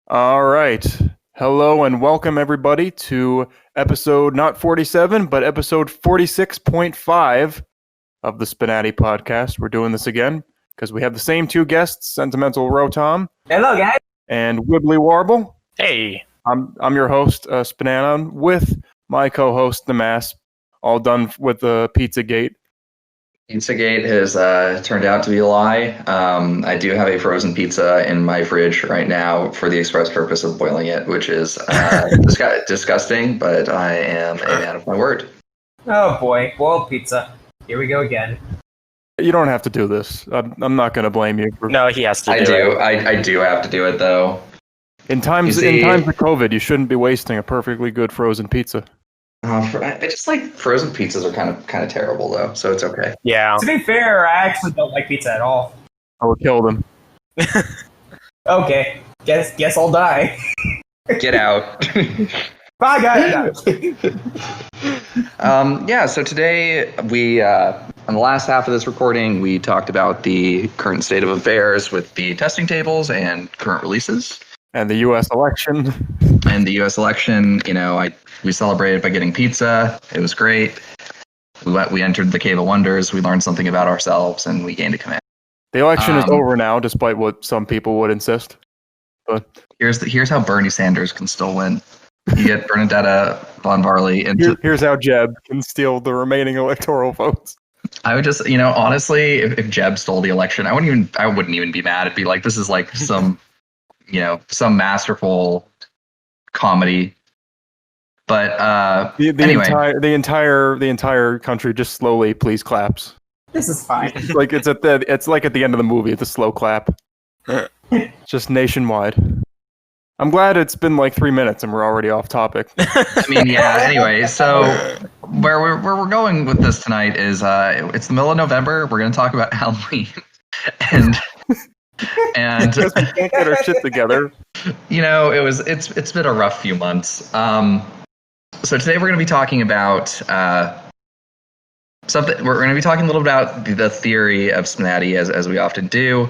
All right. Hello and welcome everybody to episode not 47, but episode 46.5 of the SPNatI podcast. We're doing this again because we have the same two guests, SentimentalRotom. Hello, guys. And WibblyWarble. Hey. I'm your host, spnanon, with my co-host, nmasp, all done with the Pizzagate. Pizzagate has turned out to be a lie. I do have a frozen pizza in my fridge right now for the express purpose of boiling it, which is disgusting, but I am a man of my word. Oh boy, boiled pizza. Here we go again. You don't have to do this. I'm not going to blame you. No, he has to do it. I do have to do it, though. In times of COVID, you shouldn't be wasting a perfectly good frozen pizza. I just like frozen pizzas are kind of terrible though, so it's okay. Yeah. To be fair, I actually don't like pizza at all. I would kill them. Okay, guess I'll die. Get out. Bye, guys. So today we, on the last half of this recording, we talked about the current state of affairs with the testing tables and current releases. And the U.S. election. We celebrated by getting pizza. It was great. We entered the Cave of Wonders. We learned something about ourselves, and we gained a command. The election is over now, despite what some people would insist. But here's how Bernie Sanders can still win. You get Bernadetta Von Varley into. Here's how Jeb can steal the remaining electoral votes. I would just, honestly, if Jeb stole the election, I wouldn't even be mad. It'd be like, this is like some masterful comedy. But anyway, the entire country just slowly please claps. This is fine. It's like at the end of the movie. It's a slow clap. Just nationwide. I'm glad it's been like 3 minutes and we're already off topic. Anyway, so where we're going with this tonight is it's the middle of November. We're going to talk about Halloween, and because we can't get our shit together. It's been a rough few months. So today we're going to be talking about something. We're going to be talking a little about the theory of SPNatI as we often do,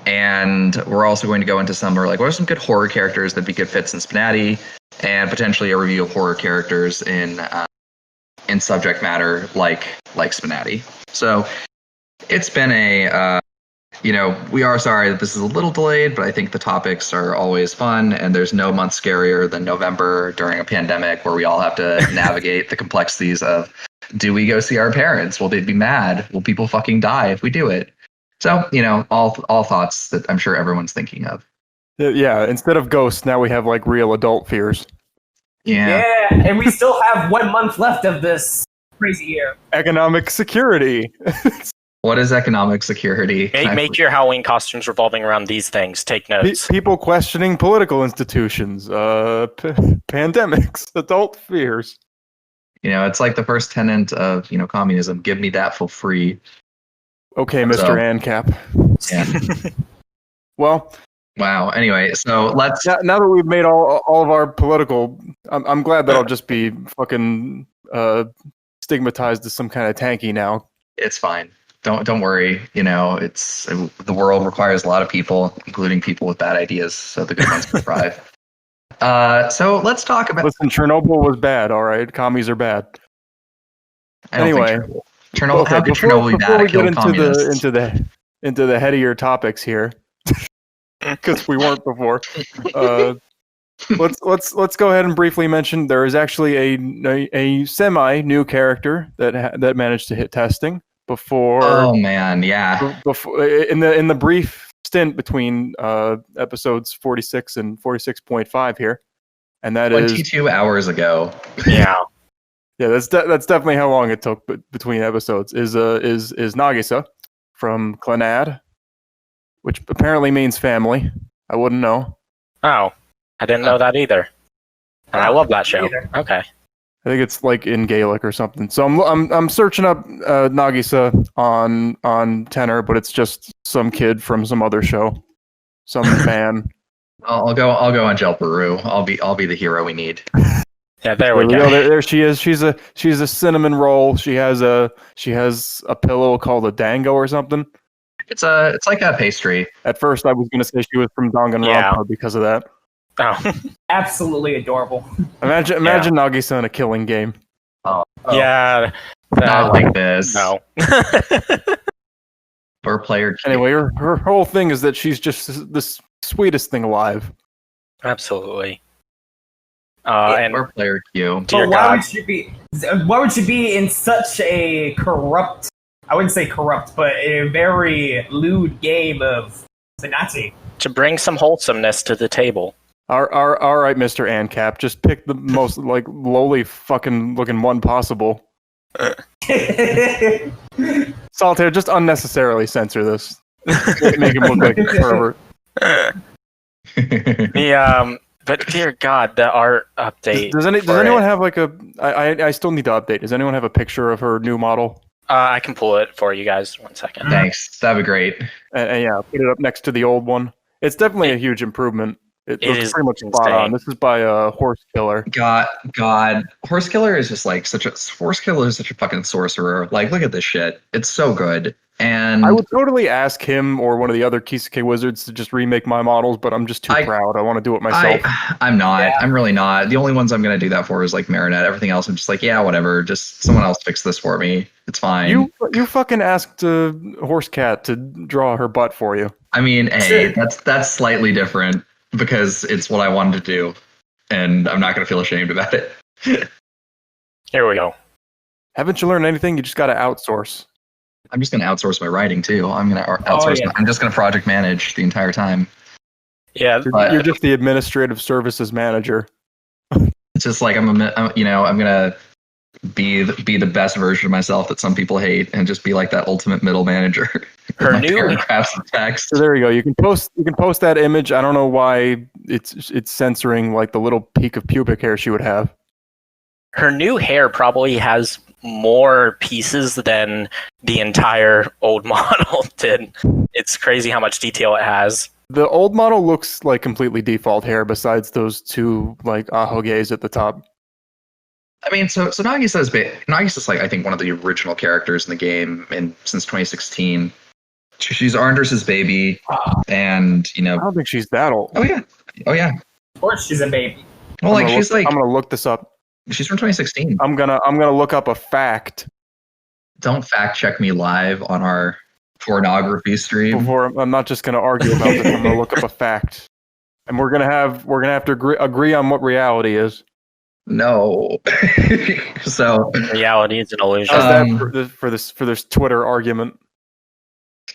and we're also going to go into what are some good horror characters that'd be good fits in SPNatI, and potentially a review of horror characters in subject matter like SPNatI. So it's been we are sorry that this is a little delayed, but I think the topics are always fun, and there's no month scarier than November during a pandemic where we all have to navigate the complexities of, do we go see our parents? Will they be mad? Will people fucking die if we do it? So, all thoughts that I'm sure everyone's thinking of. Yeah, instead of ghosts, now we have like real adult fears. Yeah, and we still have 1 month left of this crazy year. Economic security. What is economic security? Make your Halloween costumes revolving around these things. Take notes. People questioning political institutions, pandemics, adult fears. It's like the first tenet of communism. Give me that for free. Okay, Mr. ANCAP. Yeah. Well. Wow. Anyway, so let's. Now that we've made all of our political, I'm glad that I'll just be fucking stigmatized as some kind of tanky now. It's fine. Don't worry. It's the world requires a lot of people, including people with bad ideas, so the good ones can thrive. So let's talk about. Listen, Chernobyl was bad. All right, commies are bad. Anyway, Chernobyl. How could Chernobyl be bad? Before we get into the headier topics here, because we weren't before. Let's go ahead and briefly mention there is actually a semi new character that managed to hit testing. Before, oh man, yeah. Before in the brief stint between episodes 46 and 46.5 here, and that 22 hours ago. Yeah, that's definitely how long it took between episodes. Is Nagisa from Clanad, which apparently means family. I wouldn't know. Oh, I didn't know that either. And I love that show. Okay. I think it's like in Gaelic or something. So I'm searching up Nagisa on Tenor, but it's just some kid from some other show, some fan. I'll go on Gel Peru. I'll be the hero we need. Yeah, there we go. There she is. She's a cinnamon roll. She has a pillow called a dango or something. It's like a pastry. At first, I was going to say she was from Danganronpa because of that. Oh, Absolutely adorable. Imagine Nagisa in a killing game. yeah. Not like this. No. Or player. Anyway, her whole thing is that she's just the sweetest thing alive. Absolutely. Or player Q. Dear But why God. would she be? Why would she be in such a corrupt? I wouldn't say corrupt, but a very lewd game of SPNatI. To bring some wholesomeness to the table. All right, Mr. ANCAP, just pick the most like lowly fucking looking one possible. Solitaire, just unnecessarily censor this. Make him look like a pervert. But dear God, the art update. Does anyone have like a? I still need to update. Does anyone have a picture of her new model? I can pull it for you guys. 1 second. Thanks. That'd be great. And yeah, put it up next to the old one. It's definitely a huge improvement. It looks is pretty much spot insane. on. This is by Horse Killer. God, Horse Killer is just like Horse Killer is such a fucking sorcerer. Like, look at this shit. It's so good. And I would totally ask him or one of the other Kisake wizards to just remake my models, but I'm just too proud. I want to do it myself. I'm not. Yeah. I'm really not. The only ones I'm going to do that for is like Marinette. Everything else, I'm just like, yeah, whatever. Just someone else fix this for me. It's fine. You fucking asked Horse Cat to draw her butt for you. I mean, hey, that's slightly different because it's what I wanted to do, and I'm not going to feel ashamed about it. Here we go. Haven't you learned anything? You just got to outsource. I'm just going to outsource my writing too. I'm going to outsource. yeah. I'm just going to project manage the entire time. Yeah, You're just the administrative services manager. It's just like I'm going to be the best version of myself that some people hate, and just be like that ultimate middle manager. Her My new- paragraphs of text. So there you go. You can post that image. I don't know why it's censoring like the little peak of pubic hair she would have. her new hair probably has more pieces than the entire old model did. It's crazy how much detail it has. The old model looks like completely default hair besides those two like ahoges at the top. I mean, so Nagisa's like I think one of the original characters in the game since 2016. She's Arndris's baby, and I don't think she's that old. oh yeah. Of course, she's a baby. Well, I'm like gonna look, I'm gonna look this up. she's from 2016. I'm gonna look up a fact Don't fact check me live on our pornography stream. before. I'm not just gonna argue about this. I'm gonna look up a fact, and we're gonna have to agree on what reality is. No. So Reality is an illusion. How's that for this Twitter argument?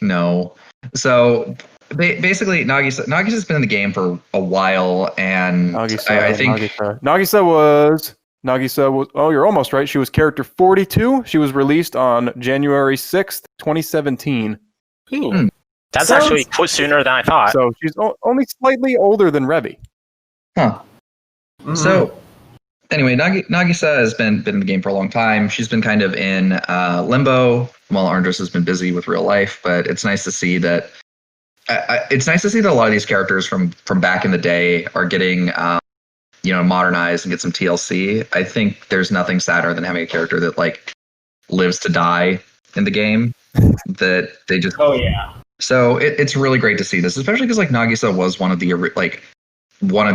no. So basically, Nagisa's been in the game for a while, and I think Nagisa was. Oh, you're almost right. She was character 42. She was released on January 6th, 2017. Ooh. That's Sounds- actually sooner than I thought. So she's only slightly older than Revy. huh. Mhm. So anyway, Nagisa has been in the game for a long time. She's been kind of in limbo while Arndris has been busy with real life, but it's nice to see that a lot of these characters from back in the day are getting modernized and get some TLC. I think there's nothing sadder than having a character that like lives to die in the game. That they just Oh yeah. So it's really great to see this, especially because like Nagisa was one of the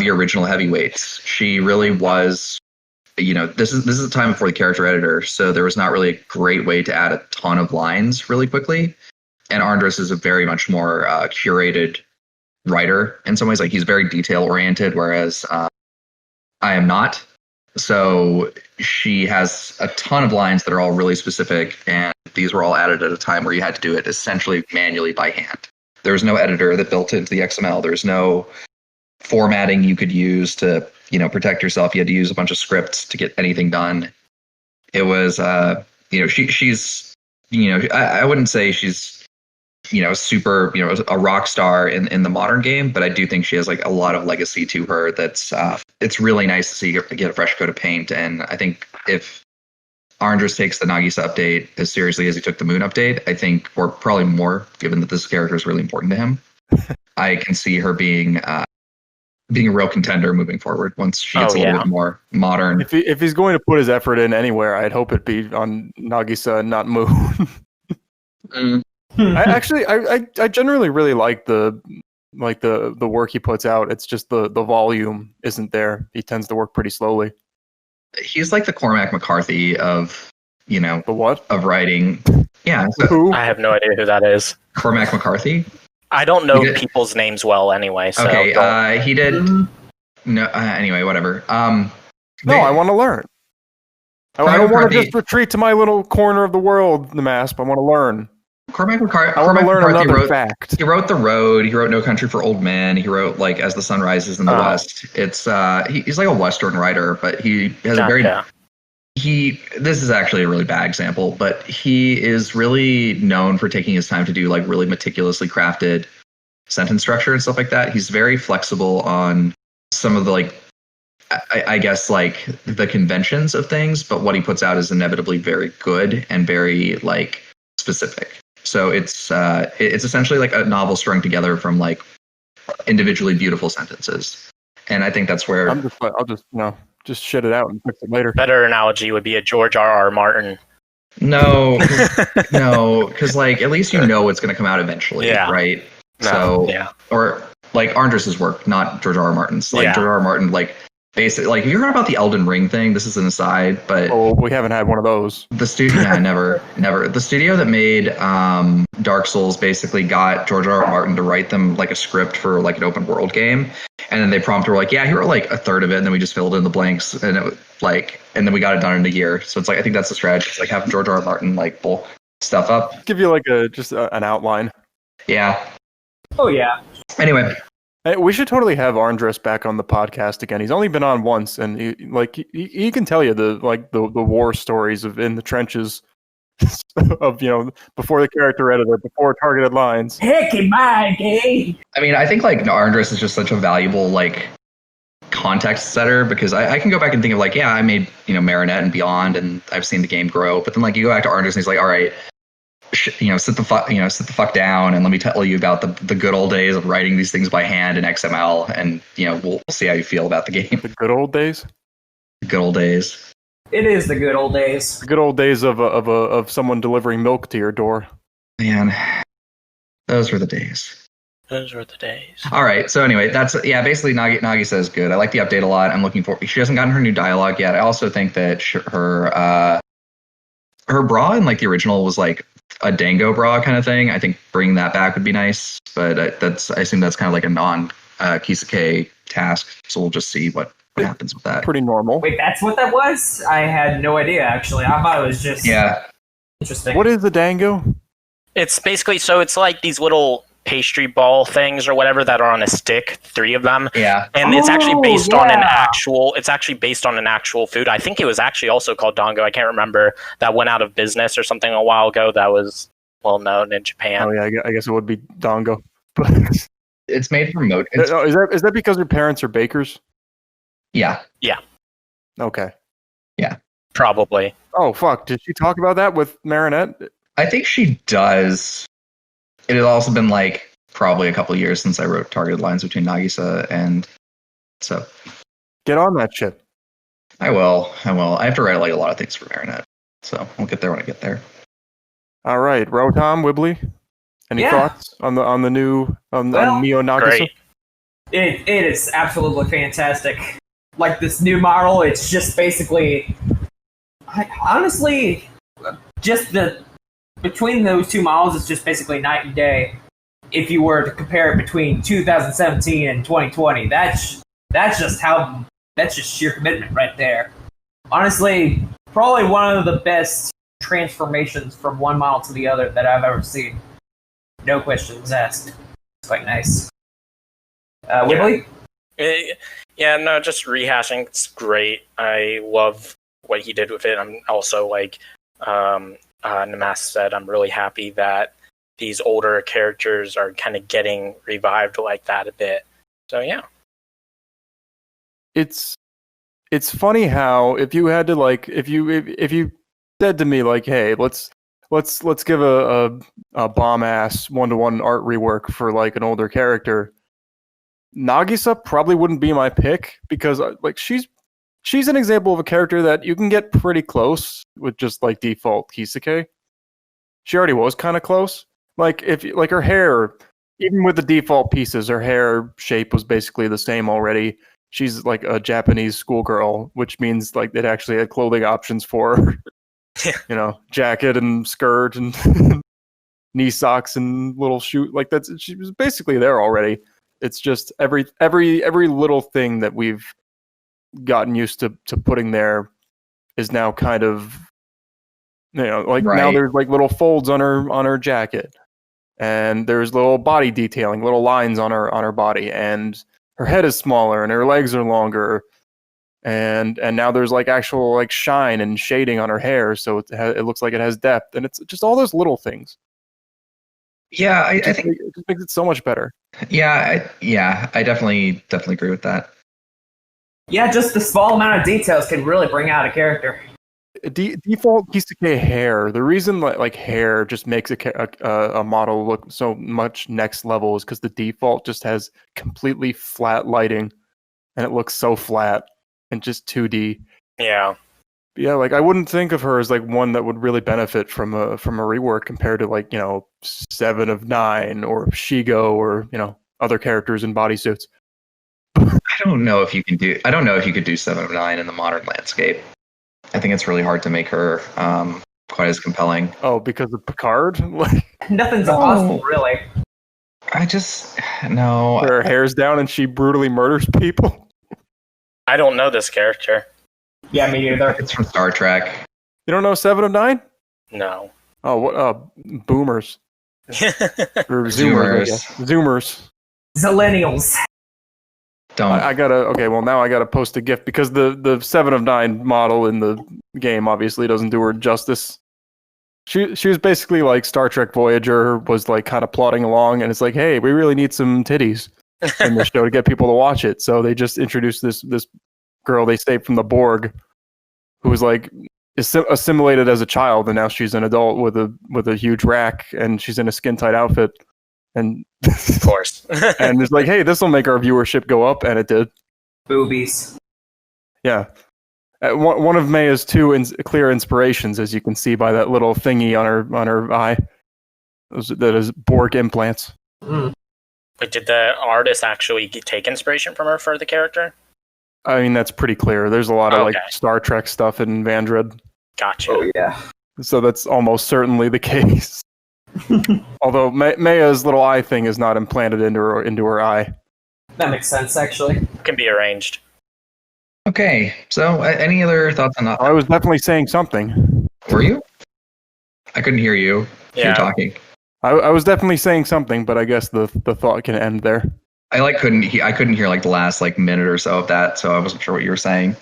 original heavyweights. She really was. This is the time before the character editor, so there was not really a great way to add a ton of lines really quickly. And Arndris is a very much more curated writer in some ways. Like he's very detail oriented, whereas I am not. So she has a ton of lines that are all really specific, and these were all added at a time where you had to do it essentially manually by hand. There was no editor that built into the XML. There's no formatting you could use to protect yourself. You had to use a bunch of scripts to get anything done. It was she's I wouldn't say she's super a rock star in the modern game, but I do think she has like a lot of legacy to her. That's it's really nice to see her get a fresh coat of paint. And I think if Arndris takes the Nagisa update as seriously as he took the Moon update, I think, or probably more, given that this character is really important to him, I can see her being a real contender moving forward once she gets a little bit more modern. If he's going to put his effort in anywhere, I'd hope it be on Nagisa and not Moon. I generally really like the like the work he puts out. It's just the volume isn't there. He tends to work pretty slowly. He's like the Cormac McCarthy of, you know, The what? of writing. Yeah, so Who? I have no idea who that is. Cormac McCarthy. I don't know He did- people's names well anyway. So Okay, he did. No, anyway, whatever. No, I want to learn. I don't want to McCarthy- just retreat to my little corner of the world, nmasp. I want to learn. Cormac McCarthy. I want to learn McCarthy another wrote, fact. He wrote The Road. He wrote No Country for Old Men. He wrote like As the Sun Rises in the Oh. West. It's he's like a Western writer, but he has a very this is actually a really bad example, but he is really known for taking his time to do like really meticulously crafted sentence structure and stuff like that. He's very flexible on some of the like I guess like the conventions of things, but what he puts out is inevitably very good and very like specific. So it's essentially like a novel strung together from like individually beautiful sentences, and I think that's where I'll just shit it out and fix it later. better analogy would be a George R.R. Martin. no, because like at least you know it's going to come out eventually, Yeah. right? No, So yeah. or like Andrus's work, not George R.R. Martin's. Like Yeah. George R.R. Martin, like basically, like have you heard about the Elden Ring thing? This is an aside, but Oh, we haven't had one of those. the studio, never. The studio that made Dark Souls basically got George R.R. Martin to write them like a script for like an open world game, and then they prompted were like, yeah, he wrote like a third of it, and then we just filled in the blanks, and it was like, and then we got it done in a year. So it's like I think that's the strategy. It's like have George R.R. Martin like bulk stuff up. Give you like an outline. Yeah. Oh yeah. Anyway, Hey, we should totally have Andres back on the podcast again. He's only been on once, and he can tell you the war stories of in the trenches of before the character editor, before targeted lines. Heck in my game. I mean, I think like Andres is just such a valuable like context setter because I can go back and think of like, yeah, I made Marinette and Beyond, and I've seen the game grow. But then like you go back to Andres and he's like, all right, sit the fuck down and let me tell you about the good old days of writing these things by hand in XML, and we'll see how you feel about the game. The good old days. The good old days. It is the good old days. The good old days of someone delivering milk to your door. Man, those were the days. Those were the days. All right. So anyway, that's basically Nagisa is good. I like the update a lot. I'm looking for. She hasn't gotten her new dialogue yet. I also think that her bra in like the original was like a dango bra kind of thing. I think bringing that back would be nice, but I assume that's kind of like a non Kisake task. So we'll just see what happens with that. Pretty normal. Wait, that's what that was? I had no idea actually. I thought it was just interesting. What is the dango? It's basically it's like these little pastry ball things or whatever that are on a stick, 3 of them. Yeah. And it's actually based on an yeah. actual food. I think it was actually also called dango. I can't remember. That went out of business or something a while ago. That was well known in Japan. Oh yeah, I guess it would be dango. But It's made from moat. is that because your parents are bakers? Yeah. Okay. Probably. Oh fuck! Did she talk about that with Marinette? I think she does. It has also been like probably a couple of years since I wrote targeted lines between Nagisa and so Get on that shit. I will. I have to write like a lot of things for Marinette, so we'll get there when I get there. All right, Rotom, Wibbly. Any Yeah. thoughts on the new on Neo Nagisa? Great. It is absolutely fantastic. Like this new model, it's just basically, honestly, just between those two models, it's just basically night and day. If you were to compare it between 2017 and 2020, that's just sheer commitment right there. Honestly, probably one of the best transformations from one model to the other that I've ever seen. No questions asked. It's quite nice. Wibbly? No, just rehashing. It's great. I love what he did with it. I'm also like Namask said, I'm really happy that these older characters are kind of getting revived like that a bit. So yeah. It's funny how if you had to like if you said to me like, hey, let's give a bomb ass 1-to-1 art rework for like an older character, Nagisa probably wouldn't be my pick because like she's an example of a character that you can get pretty close with just like default Kisake. She already was kind of close. Like if like her hair even with the default pieces, her hair shape was basically the same already. She's like a Japanese schoolgirl, which means like it actually had clothing options for her. Jacket and skirt and knee socks and little shoe. Like she was basically there already. It's just every little thing that we've gotten used to putting there is now kind of now there's like little folds on her jacket, and there's little body detailing, little lines on her body, and her head is smaller and her legs are longer, and now there's like actual like shine and shading on her hair, so it looks like it has depth, and it's just all those little things. Yeah, I think it just makes it so much better. Yeah, I definitely agree with that. Yeah, just the small amount of details can really bring out a character. Default Kisake hair. The reason like hair just makes a model look so much next level is because the default just has completely flat lighting, and it looks so flat and just 2D. Yeah. Yeah, like I wouldn't think of her as like one that would really benefit from a rework compared to like 7 of 9 or Shigo or other characters in bodysuits. I don't know if you could do 7 of 9 in the modern landscape. I think it's really hard to make her quite as compelling. Oh, because of Picard? Nothing's impossible, really. I just no. Her hair's down and she brutally murders people. I don't know this character. Yeah, me neither. It's from Star Trek. You don't know 7 of 9? No. Oh, what? Boomers. Or Zoomers. Zoomers. Zillennials. Don't. I gotta. Okay, well now I gotta post a GIF because the 7 of 9 model in the game obviously doesn't do her justice. She was basically like Star Trek Voyager was like kind of plodding along, and it's like, hey, we really need some titties in the show to get people to watch it. So they just introduced this girl they saved from the Borg, who was like assimilated as a child, and now she's an adult with a huge rack, and she's in a skin tight outfit. And of course. And it's like, hey, this will make our viewership go up, and it did. Boobies. Yeah. One of Maya's two clear inspirations, as you can see by that little thingy on her eye, that is Borg implants. Mm. But did the artist actually take inspiration from her for the character? I mean, that's pretty clear. There's a lot of like Star Trek stuff in Vandred. Gotcha. Oh yeah. So that's almost certainly the case. Although Maya's little eye thing is not implanted into her eye. That makes sense, actually. Can be arranged. Okay, so any other thoughts on that? I was definitely saying something. Were you? I couldn't hear you. Yeah. You're talking. I was definitely saying something, but I guess the thought can end there. I couldn't hear like the last like minute or so of that, so I wasn't sure what you were saying.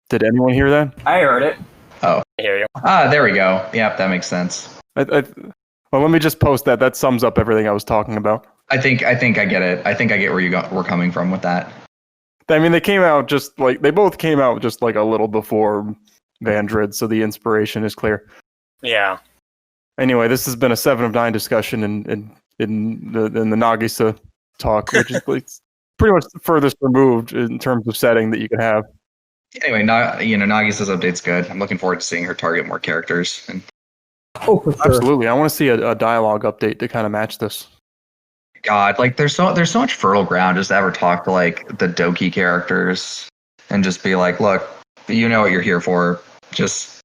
Did anyone hear that? I heard it. Oh, I hear you. There we go. Yep, that makes sense. Well, let me just post that. That sums up everything I was talking about. I think I get it. I think I get where we're coming from with that. I mean, they both came out just like a little before Vandred, so the inspiration is clear. Yeah. Anyway, this has been a 7 of 9 discussion in the Nagisa talk, which is like pretty much the furthest removed in terms of setting that you can have. Anyway, Nagisa's update's good. I'm looking forward to seeing her target more characters. And Oh, for sure. absolutely, I want to see a dialogue update to kind of match this. God, like there's so much fertile ground just to ever talk to like the Doki characters and just be like, look, you know what you're here for. Just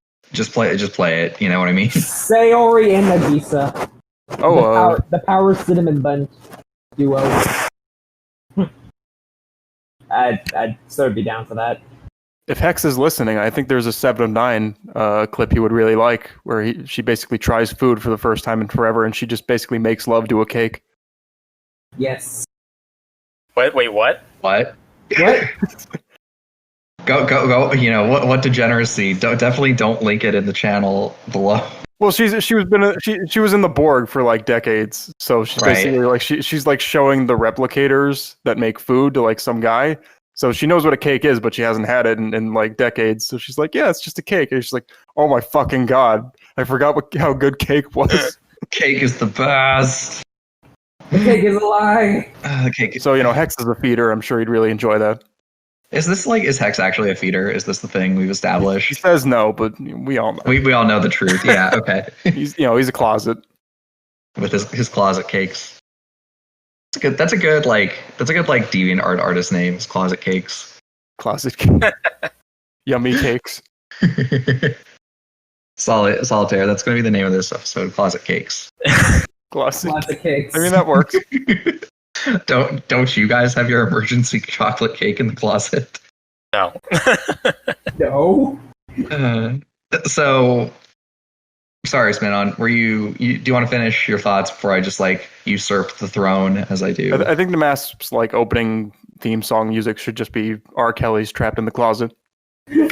play it. You know what I mean? Sayori and Nagisa. Oh, the power cinnamon bun duo. I'd sort of be down for that. if Hex is listening, I think there's a 7 of 9 clip he would really like, where she basically tries food for the first time in forever, and she just basically makes love to a cake. Yes. Wait, what? What? What? Go! You know what degeneracy? Definitely don't link it in the channel below. Well, she was in the Borg for like decades, so she's basically like she's like showing the replicators that make food to like some guy. So she knows what a cake is, but she hasn't had it in like decades. So she's like, yeah, it's just a cake. And she's like, oh my fucking god, I forgot how good cake was. Cake is the best. The cake is a lie. The cake. So Hex is a feeder. I'm sure he'd really enjoy that. Is Hex actually a feeder? Is this the thing we've He established? says no, but we all know. We all know the truth. Yeah. Okay. He's a closet. With his closet cakes. That's a good deviant art artist name. It's Closet Cakes. Closet yummy cakes. Solitaire. That's going to be the name of this episode. Closet Cakes. Closet cakes. I mean, that works. Don't you guys have your emergency chocolate cake in the closet? No. No. So, sorry, Spinanon. Do you want to finish your thoughts before I just usurp the throne as I do? I think nmasp's opening theme song music should just be R. Kelly's "Trapped in the Closet." I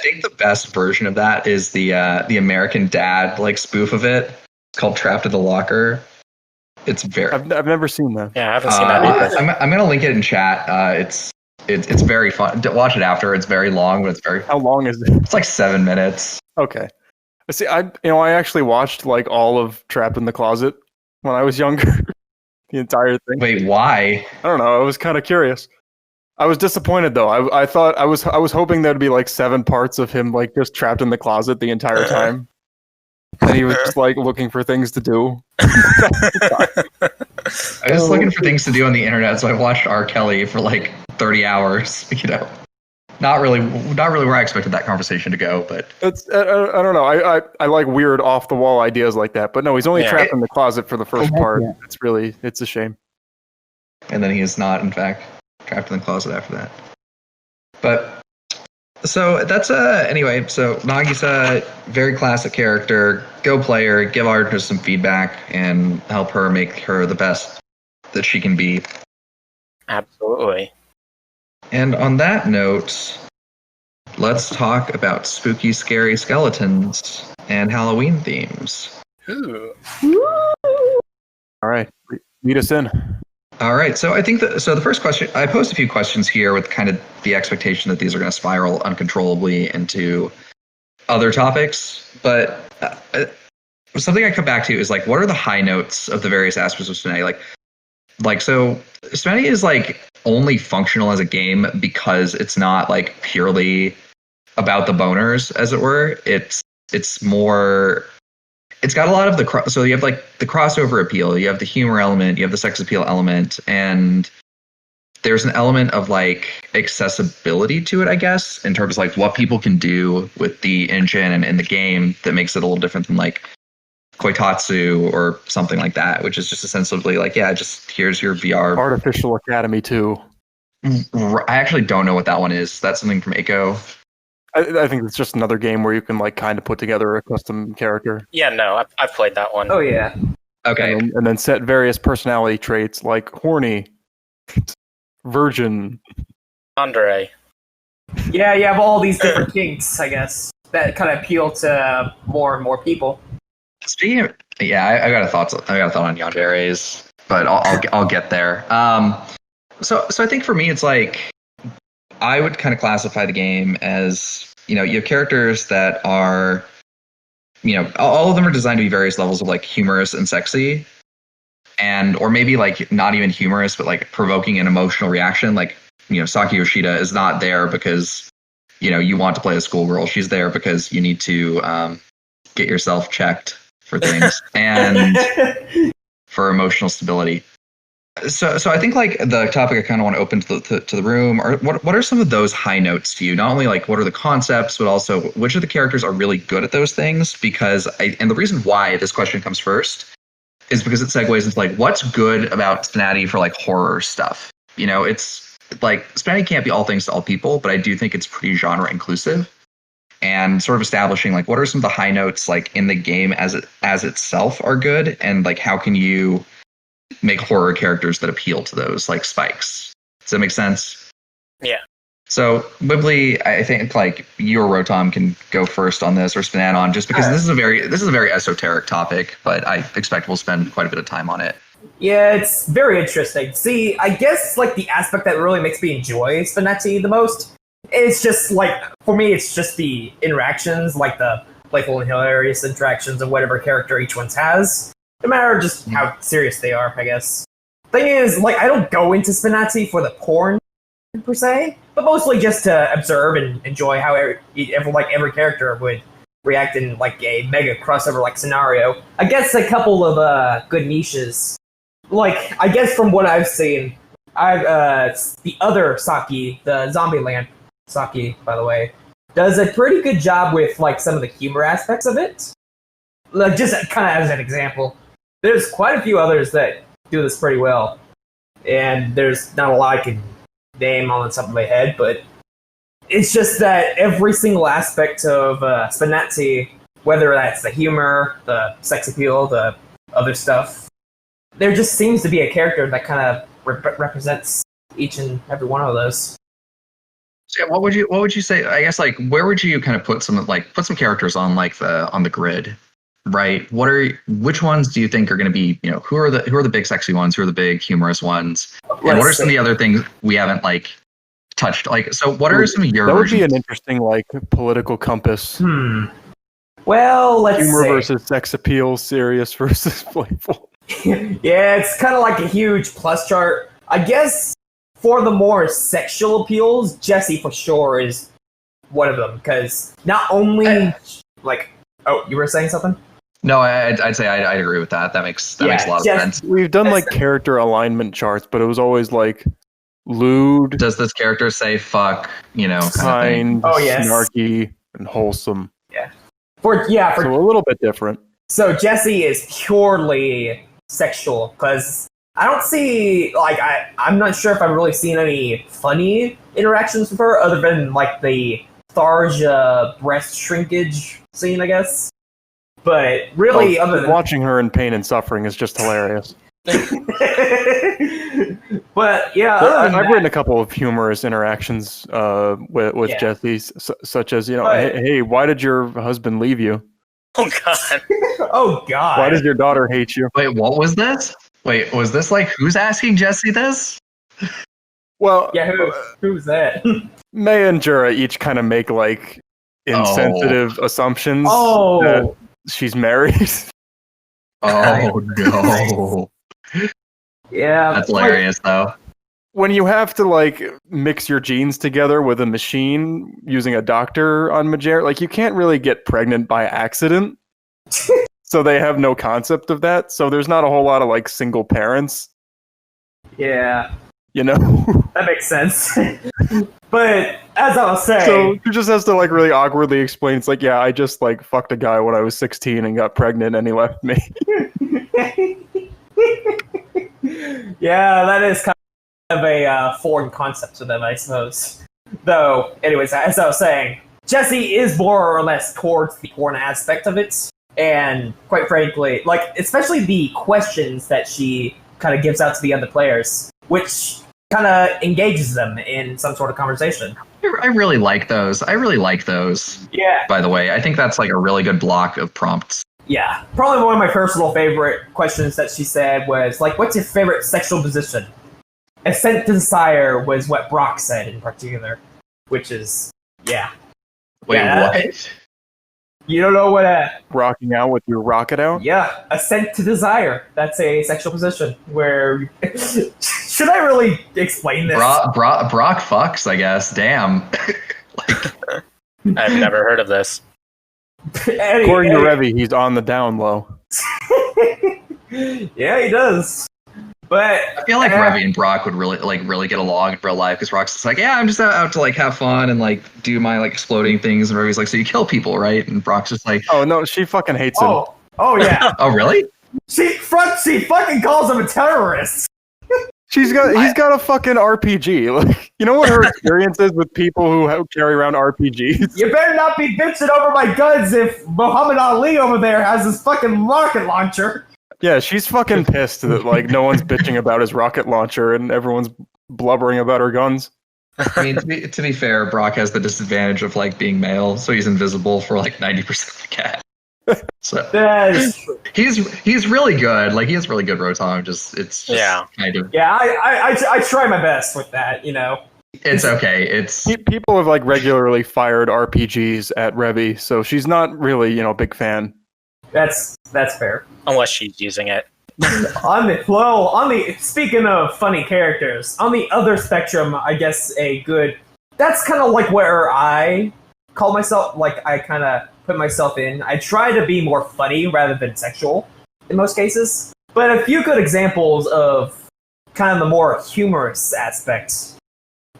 think the best version of that is the American Dad spoof of it. It's called "Trapped in the Locker." It's very. I've never seen that. Yeah, I haven't seen that either. I'm gonna link it in chat. It's very fun. Watch it after. It's very long, but it's very. How long is it? It's 7 minutes. Okay. See, I actually watched all of Trapped in the Closet when I was younger. The entire thing. Wait, why? I don't know. I was kind of curious. I was disappointed though. I thought I was hoping there'd be 7 parts of him just trapped in the closet the entire time. And he was just looking for things to do. I was looking for things to do on the internet, so I watched R. Kelly for 30 hours. Not really where I expected that conversation to go, but it's I don't know. I like weird off the wall ideas like that, but no, he's only trapped in the closet for the first part. Yeah. It's a shame. And then he is not, in fact, trapped in the closet after that. But so that's anyway. So Nagisa, very classic character. Go play her, give her some feedback, and help her make her the best that she can be. Absolutely. And on that note, let's talk about spooky, scary skeletons and Halloween themes. Ooh. All right, lead us in. All right, so I think the first question, I posed a few questions here with kind of the expectation that these are going to spiral uncontrollably into other topics, but something I come back to is what are the high notes of the various aspects of SPNatI? So SPNatI is only functional as a game because it's not purely about the boners, as it were. It's more. It's got a lot of so you have the crossover appeal, you have the humor element, you have the sex appeal element, and there's an element of accessibility to it, I guess, in terms of what people can do with the engine and in the game that makes it a little different than Koitatsu or something like that, which is just essentially just here's your VR. Artificial Academy 2. I actually don't know what that one is. That's something from Eiko. I think it's just another game where you can kind of put together a custom character. Yeah, no, I've played that one. Oh yeah. Okay. And then set various personality traits like horny, virgin, Andre. Yeah, you have all these different kinks, I guess, that kind of appeal to more and more people. Speaking of, I got a thought on yanderes, but I'll get there. So I think for me it's I would kind of classify the game as you have characters that are all of them are designed to be various levels of humorous and sexy, and or maybe not even humorous but provoking an emotional reaction. Saki Yoshida is not there because you want to play a schoolgirl. She's there because you need to get yourself checked for things and for emotional stability. So I think the topic I kind of want to open to the room are what are some of those high notes to you? Not only what are the concepts, but also which of the characters are really good at those things? And the reason why this question comes first is because it segues into what's good about SPNatI for horror stuff. It's SPNatI can't be all things to all people, but I do think it's pretty genre inclusive. And sort of establishing what are some of the high notes in the game as itself are good, and how can you make horror characters that appeal to those spikes. Does that make sense? Yeah. So Wibbly, I think you or Rotom can go first on this, or SPNanon, just because this is a very esoteric topic, but I expect we'll spend quite a bit of time on it. Yeah, it's very interesting. See, I guess the aspect that really makes me enjoy SPNatI the most, it's just for me, it's just the interactions, the playful and hilarious interactions of whatever character each one has. No matter just how serious they are, I guess. Thing is, I don't go into SPNatI for the porn, per se, but mostly just to observe and enjoy how every character would react in like a mega crossover like scenario. I guess a couple of good niches. Like I guess from what I've seen, the other Saki, the Zombieland Saki, by the way, does a pretty good job with like some of the humor aspects of it. Like just kind of as an example, there's quite a few others that do this pretty well, and there's not a lot I can name on the top of my head, but it's just that every single aspect of SPNatI, whether that's the humor, the sex appeal, the other stuff, there just seems to be a character that kind of represents each and every one of those. So yeah, what would you say? I guess like where would you kind of put some characters on like on the grid, right? Which ones do you think are going to be, you know, who are the big sexy ones, who are the big humorous ones, and what are some of the other things we haven't like touched? Like, so what are some of your versions? That would be an interesting like political compass. Well, let's humor see. versus sex appeal, serious versus playful. Yeah, it's kind of like a huge plus chart. I guess for the more sexual appeals, Jessie for sure is one of them, because not only like, oh, you were saying something? No, I'd say I'd agree with that. That makes a lot of sense. We've done like character alignment charts, but it was always like lewd. Does this character say fuck? You know, kind, oh yes, snarky, and wholesome. Yeah. So a little bit different. So Jessie is purely sexual, because I don't see like I'm not sure if I've really seen any funny interactions with her other than like the Tharja breast shrinkage scene, I guess. But really, other than watching her in pain and suffering is just hilarious. But yeah, I've written a couple of humorous interactions with Jessie, such as, you know, hey, why did your husband leave you? Oh god. Oh god. Why does your daughter hate you? Wait, what was this? Wait, was this like who's asking Jessie this? Well, yeah, who's that? May and Jura each kind of make like insensitive assumptions that she's married. Oh no. Yeah, that's hilarious though. When you have to like mix your genes together with a machine using a doctor on Majere, like you can't really get pregnant by accident. So they have no concept of that. So there's not a whole lot of like single parents. Yeah. You know? That makes sense. But as I was saying, so she just has to like really awkwardly explain. It's like, yeah, I just like fucked a guy when I was 16 and got pregnant and he left me. Yeah, that is kind of a foreign concept to them, I suppose. Though, anyways, as I was saying, Jessie is more or less towards the porn aspect of it, and quite frankly, like, especially the questions that she kind of gives out to the other players, which kind of engages them in some sort of conversation. I really like those. Yeah. By the way, I think that's like a really good block of prompts. Yeah. Probably one of my personal favorite questions that she said was, like, what's your favorite sexual position? Ascent to Desire was what Brock said in particular, which is, yeah. Wait, what? You don't know what rocking out with your rocket out? Yeah, Ascent to Desire. That's a sexual position where... Should I really explain this? Brock fucks, I guess. Damn. I've never heard of this. According to Revy, he's on the down low. Yeah, he does. But I feel like Revy and Brock would really get along in real life, because Brock's just like, yeah, I'm just out to like have fun and like do my like exploding things, and Revy's like, so you kill people, right? And Brock's just like, oh no, she fucking hates him. Oh yeah. Oh really? She fucking calls him a terrorist. He's got a fucking RPG. Like, you know what her experience is with people who carry around RPGs? You better not be bitching over my guns if Muhammad Ali over there has his fucking rocket launcher. Yeah, she's fucking pissed that like no one's bitching about his rocket launcher and everyone's blubbering about her guns. I mean, to be fair, Brock has the disadvantage of like being male, so he's invisible for like 90% of the cat. So he's really good. Like he has really good rotom. Kind of. Yeah, I try my best with that. You know, it's okay. It's people have like regularly fired RPGs at Revy, so she's not really a big fan. That's fair. Unless she's using it. Speaking of funny characters, on the other spectrum, I guess that's kind of like where I call myself, like I kind of put myself in. I try to be more funny rather than sexual in most cases. But a few good examples of kind of the more humorous aspects.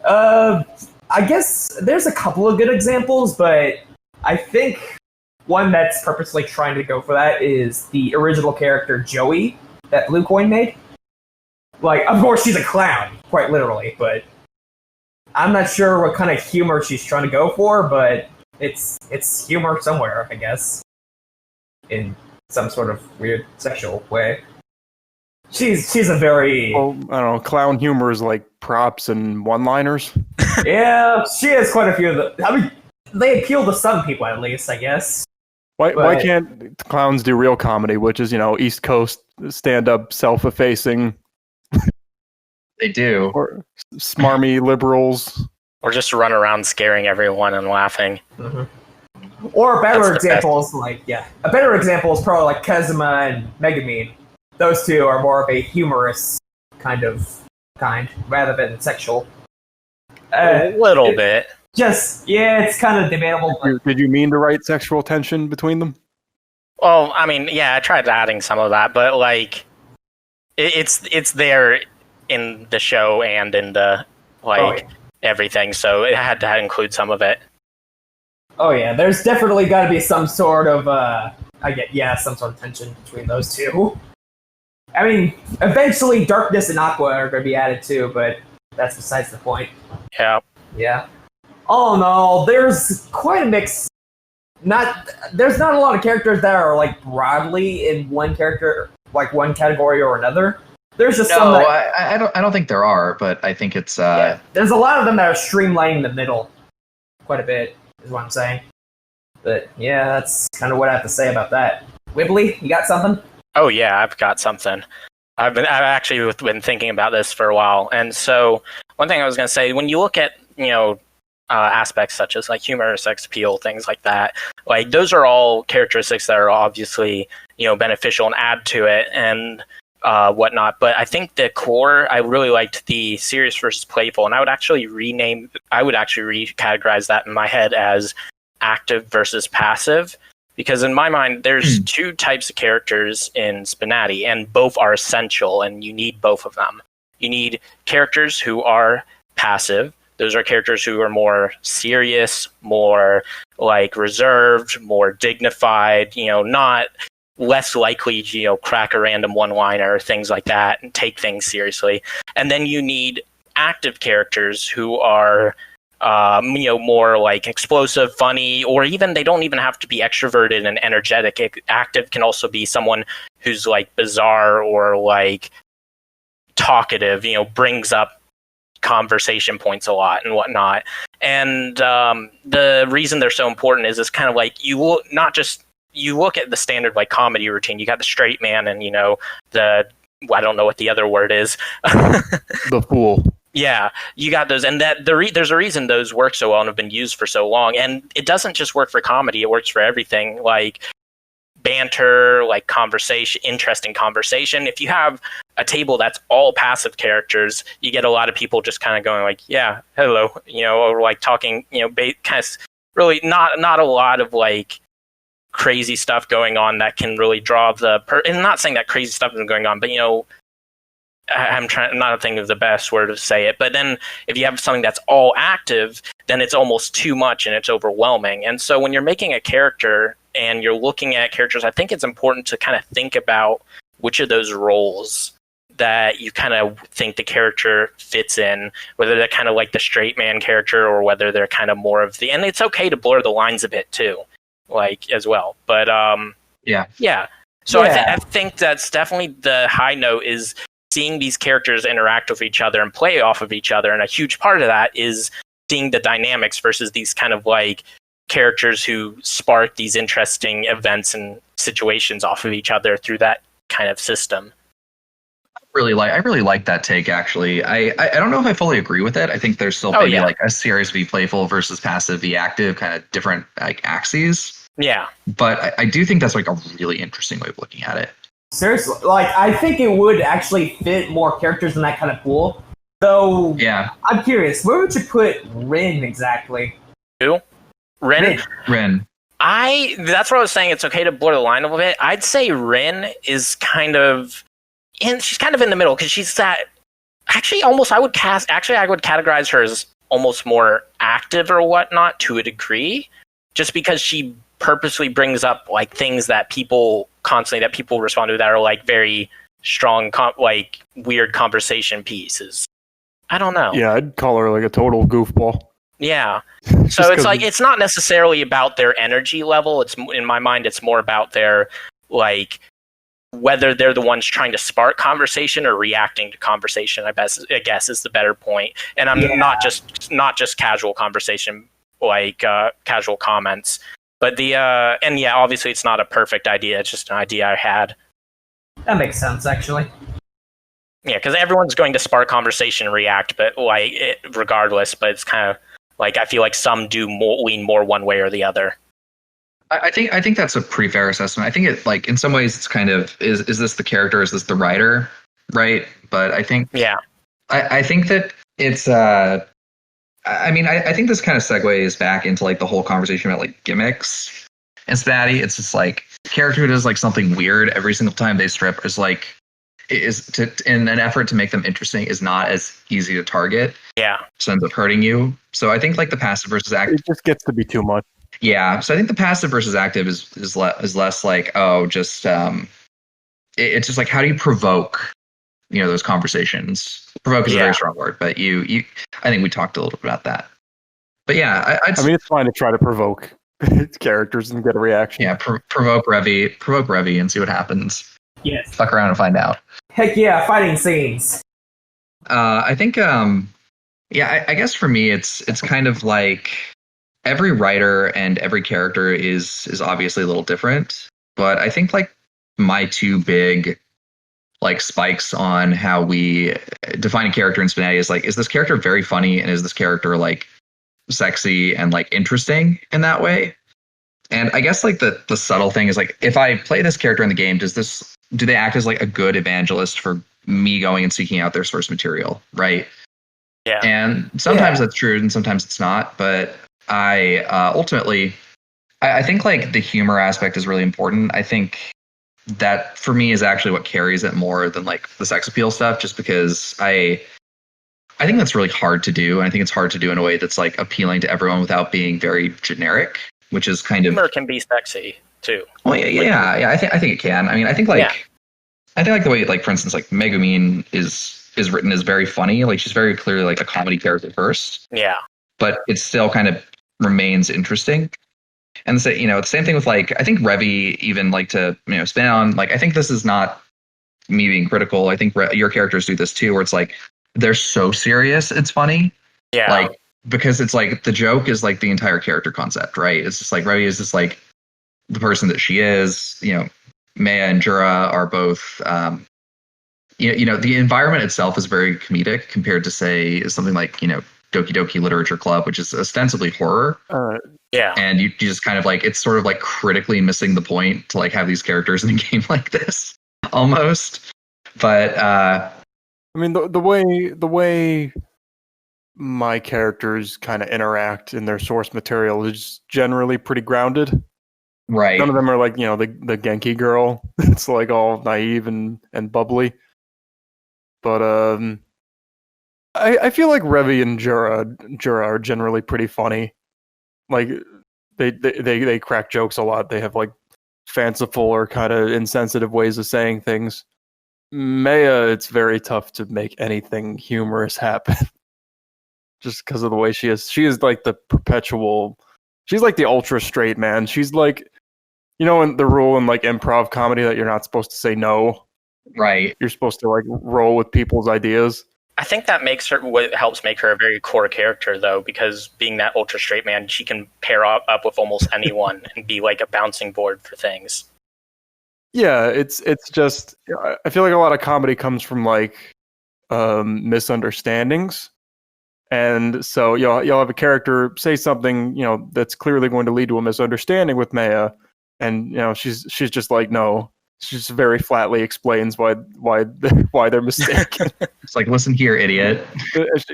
I guess there's a couple of good examples, but I think one that's purposely trying to go for that is the original character Joey that Blue Coin made. Like, of course, she's a clown, quite literally, but I'm not sure what kind of humor she's trying to go for, but it's humor somewhere, I guess, in some sort of weird sexual way. She's a very... Well, I don't know, clown humor is like props and one-liners. Yeah, she has quite a few of the... I mean, they appeal to some people, at least, I guess. Why can't clowns do real comedy, which is, East Coast stand-up, self-effacing... They do. Or smarmy liberals. Or just run around scaring everyone and laughing. Mm-hmm. Or better examples, a better example is probably like Kazuma and Megumin. Those two are more of a humorous kind, rather than sexual. A little bit. It's kind of debatable. But... Did you mean to write sexual tension between them? Well, I mean, yeah, I tried adding some of that, but like, it's there in the show and in the everything, so it had to include some of it. Oh yeah, there's definitely got to be some sort of some sort of tension between those two. I mean, eventually Darkness and Aqua are going to be added too, but that's besides the point. Yeah. All in all, there's quite a mix. There's not a lot of characters that are like broadly in one category or another. There's just some that, I don't think there are, but I think it's there's a lot of them that are streamlining the middle quite a bit, is what I'm saying. But yeah, that's kind of what I have to say about that. Wibbly, you got something? Oh yeah, I've got something. I've actually been thinking about this for a while, and so one thing I was going to say, when you look at aspects such as like humor, sex appeal, things like that, like those are all characteristics that are obviously beneficial and add to it and whatnot. But I think the core, I really liked the serious versus playful, and I would actually recategorize that in my head as active versus passive, because in my mind there's two types of characters in SPNatI, and both are essential, and you need both of them. You need characters who are passive. Those are characters who are more serious, more like reserved, more dignified, not less likely to, crack a random one-liner or things like that and take things seriously. And then you need active characters who are, more like explosive, funny, or even they don't even have to be extroverted and energetic. Active can also be someone who's like bizarre or like talkative, brings up conversation points a lot and whatnot. And the reason they're so important is it's kind of like you look at the standard like comedy routine. You got the straight man and I don't know what the other word is. The fool. Yeah, you got those, and there's a reason those work so well and have been used for so long. And it doesn't just work for comedy; it works for everything, like banter, like conversation, interesting conversation. If you have a table that's all passive characters, you get a lot of people just kind of going like, "Yeah, hello," or like talking, kind of really not a lot of like crazy stuff going on that can really draw and I'm not saying that crazy stuff isn't going on, but I'm not to think of the best word to say it, but then if you have something that's all active, then it's almost too much and it's overwhelming. And so when you're making a character and you're looking at characters, I think it's important to kind of think about which of those roles that you kind of think the character fits in, whether they're kind of like the straight man character or whether they're kind of more of and it's okay to blur the lines a bit too, like as well. But yeah. So I think that's definitely the high note is seeing these characters interact with each other and play off of each other. And a huge part of that is seeing the dynamics versus these kind of like characters who spark these interesting events and situations off of each other through that kind of system. I really like that take, actually. I don't know if I fully agree with it. I think there's still maybe like a serious v playful versus passive v active, kind of different like axes. Yeah. But I do think that's like a really interesting way of looking at it. Seriously, like I think it would actually fit more characters in that kind of pool. Though, yeah, I'm curious, where would you put Rin exactly? Who? Rin. That's what I was saying. It's okay to blur the line a little bit. I'd say Rin is kind of, and she's kind of in the middle because she's that. Actually, almost I would categorize her as almost more active or whatnot to a degree, just because she purposely brings up like things that people respond to that are like very strong, like weird conversation pieces. I don't know. Yeah, I'd call her like a total goofball. Yeah. So it's like it's not necessarily about their energy level. It's in my mind, it's more about their like whether they're the ones trying to spark conversation or reacting to conversation. I guess is the better point. And I'm not just casual conversation like casual comments. But obviously it's not a perfect idea. It's just an idea I had. That makes sense, actually. Yeah, because everyone's going to spark conversation and react, but regardless. But it's kind of like I feel like some do lean more one way or the other. I think that's a pretty fair assessment. I think it like in some ways it's kind of is this the character, is this the writer, right? But I think I think that it's I think this kind of segues back into like the whole conversation about like gimmicks and SPNatI. It's just like a character who does like something weird every single time they strip in an effort to make them interesting is not as easy to target. Yeah. So ends up hurting you. So I think like the passive versus active, it just gets to be too much. Yeah. So I think the passive versus active is less like, it's just like, how do you provoke, those conversations? Provoke is a very strong word, but I think we talked a little bit about that. But yeah, I mean, it's fine to try to provoke characters and get a reaction. Yeah. Provoke Revy and see what happens. Yes. Fuck around and find out. Heck yeah, fighting scenes. I think, I guess for me, it's kind of like every writer and every character is obviously a little different, but I think like my two big like spikes on how we define a character in SPNatI is like, is this character very funny and is this character like sexy and like interesting in that way? And I guess like the subtle thing is like, if I play this character in the game, do they act as like a good evangelist for me going and seeking out their source material, right? Yeah. And sometimes that's true and sometimes it's not. But I ultimately, I think like the humor aspect is really important. I think that for me is actually what carries it more than like the sex appeal stuff, just because I think that's really hard to do. And I think it's hard to do in a way that's like appealing to everyone without being very generic, which is kind of... Humor can be sexy too. Well, yeah. I think it can. I mean, I think the way, like, for instance, like Megumi is written as very funny. Like, she's very clearly like a comedy character first. Yeah. But it still kind of remains interesting. And so, the same thing with like, I think Revy even like to, spnanon, like, I think this is not me being critical. I think your characters do this too, where it's like, they're so serious, it's funny. Yeah. Like, because it's like the joke is like the entire character concept, right? It's just like Revy is just like the person that she is. Maya and Jura are both. The environment itself is very comedic compared to say something like Doki Doki Literature Club, which is ostensibly horror. Yeah, and you just kind of like it's sort of like critically missing the point to like have these characters in a game like this almost. But I mean the way my characters kind of interact in their source material is generally pretty grounded. Right. None of them are like, the Genki girl. It's like all naive and bubbly. But I feel like Revy and Jura are generally pretty funny. Like they crack jokes a lot. They have like fanciful or kind of insensitive ways of saying things. Maya, it's very tough to make anything humorous happen. Just because of the way she is. She is like the perpetual... She's like the ultra straight man. She's like... in the rule in like improv comedy that you're not supposed to say no. Right. You're supposed to like roll with people's ideas. I think that helps make her a very core character, though, because being that ultra straight man, she can pair up with almost anyone and be like a bouncing board for things. Yeah, it's just... I feel like a lot of comedy comes from like misunderstandings. And so you'll have a character say something, that's clearly going to lead to a misunderstanding with Maya, and she's just like, no. She just very flatly explains why they're mistaken. It's like, listen here, idiot.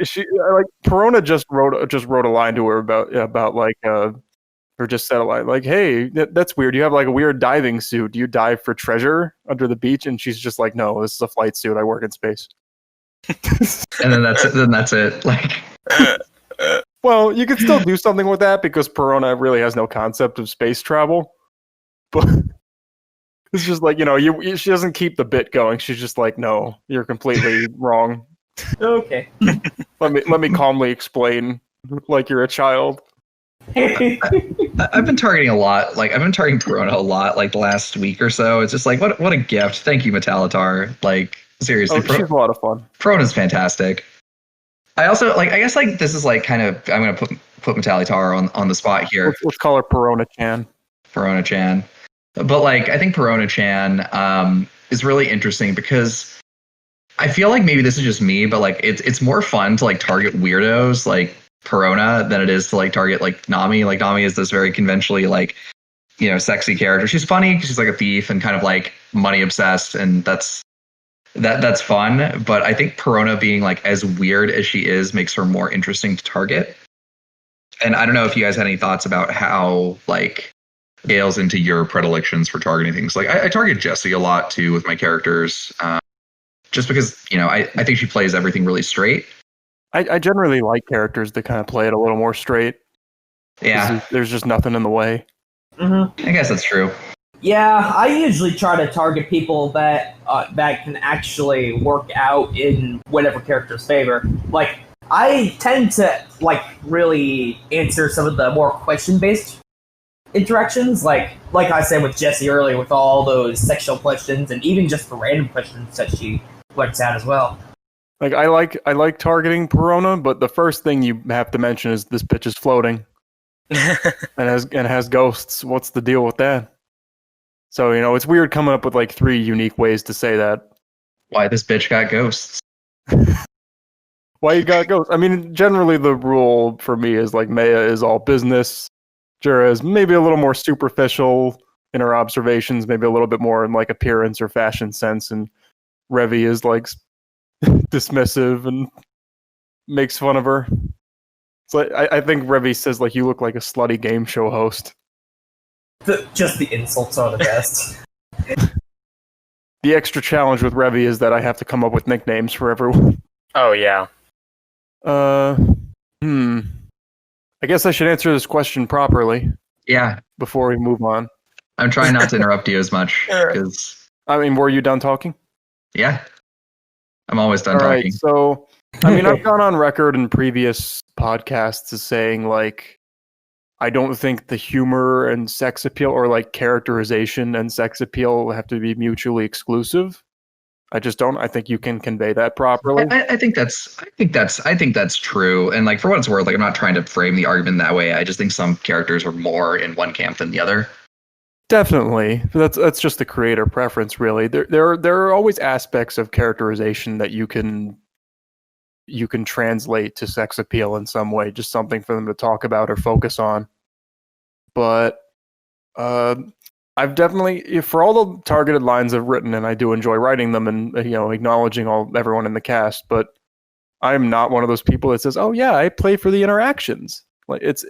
She like Perona just wrote a line to her about like Or just said like, hey, that's weird. You have like a weird diving suit. Do you dive for treasure under the beach? And she's just like, no, this is a flight suit. I work in space. And then that's it. Like, well, you could still do something with that because Perona really has no concept of space travel. But it's just like, she doesn't keep the bit going. She's just like, no, you're completely wrong. Okay. Let me calmly explain, like you're a child. I've been targeting a lot. Like, I've been targeting Perona a lot, like the last week or so. It's just like, what a gift. Thank you, Metalitar. Like, seriously, she's a lot of fun. Perona's fantastic. I also I guess like this is like kind of, I'm gonna put Metalitar on the spot here. Let's call her Perona-chan. Perona-chan. But like, I think Perona-chan is really interesting because I feel like maybe this is just me, but like it's more fun to like target weirdos like Perona than it is to like target like Nami. Like, Nami is this very conventionally like, sexy character. She's funny because she's like a thief and kind of like money obsessed, and that's fun. But I think Perona being like as weird as she is makes her more interesting to target. And I don't know if you guys had any thoughts about how like scales into your predilections for targeting things. Like, I target Jessie a lot too with my characters, just because I think she plays everything really straight. I generally like characters that kind of play it a little more straight. Yeah, there's just nothing in the way. Mm-hmm. I guess that's true. Yeah, I usually try to target people that can actually work out in whatever character's favor. Like, I tend to really answer some of the more question-based interactions, like I said with Jessie earlier, with all those sexual questions and even just the random questions that she lets out as well. Like, I like targeting Perona, but the first thing you have to mention is this bitch is floating and has ghosts. What's the deal with that? So it's weird coming up with like 3 unique ways to say that. Why this bitch got ghosts? Why you got ghosts? I mean, generally the rule for me is like Maya is all business. Jura is maybe a little more superficial in her observations, maybe a little bit more in like appearance or fashion sense, and Revi is like dismissive and makes fun of her. So I think Revi says like, you look like a slutty game show host. Just the insults are the best. The extra challenge with Revi is that I have to come up with nicknames for everyone. Oh yeah. I guess I should answer this question properly. Yeah. Before we move on. I'm trying not to interrupt you as much because. I mean, were you done talking? Yeah. I'm always done talking. Right, so, I mean, I've gone on record in previous podcasts as saying, like, I don't think the humor and sex appeal, or like characterization and sex appeal, have to be mutually exclusive. I just don't. I think you can convey that properly. I think that's true. And like, for what it's worth, like, I'm not trying to frame the argument that way. I just think some characters are more in one camp than the other. Definitely. That's just the creator preference, really. There are always aspects of characterization that you can translate to sex appeal in some way, just something for them to talk about or focus on. But I've definitely, for all the targeted lines I've written, and I do enjoy writing them and acknowledging everyone in the cast, but I'm not one of those people that says, "Oh yeah, I play for the interactions." Like, it's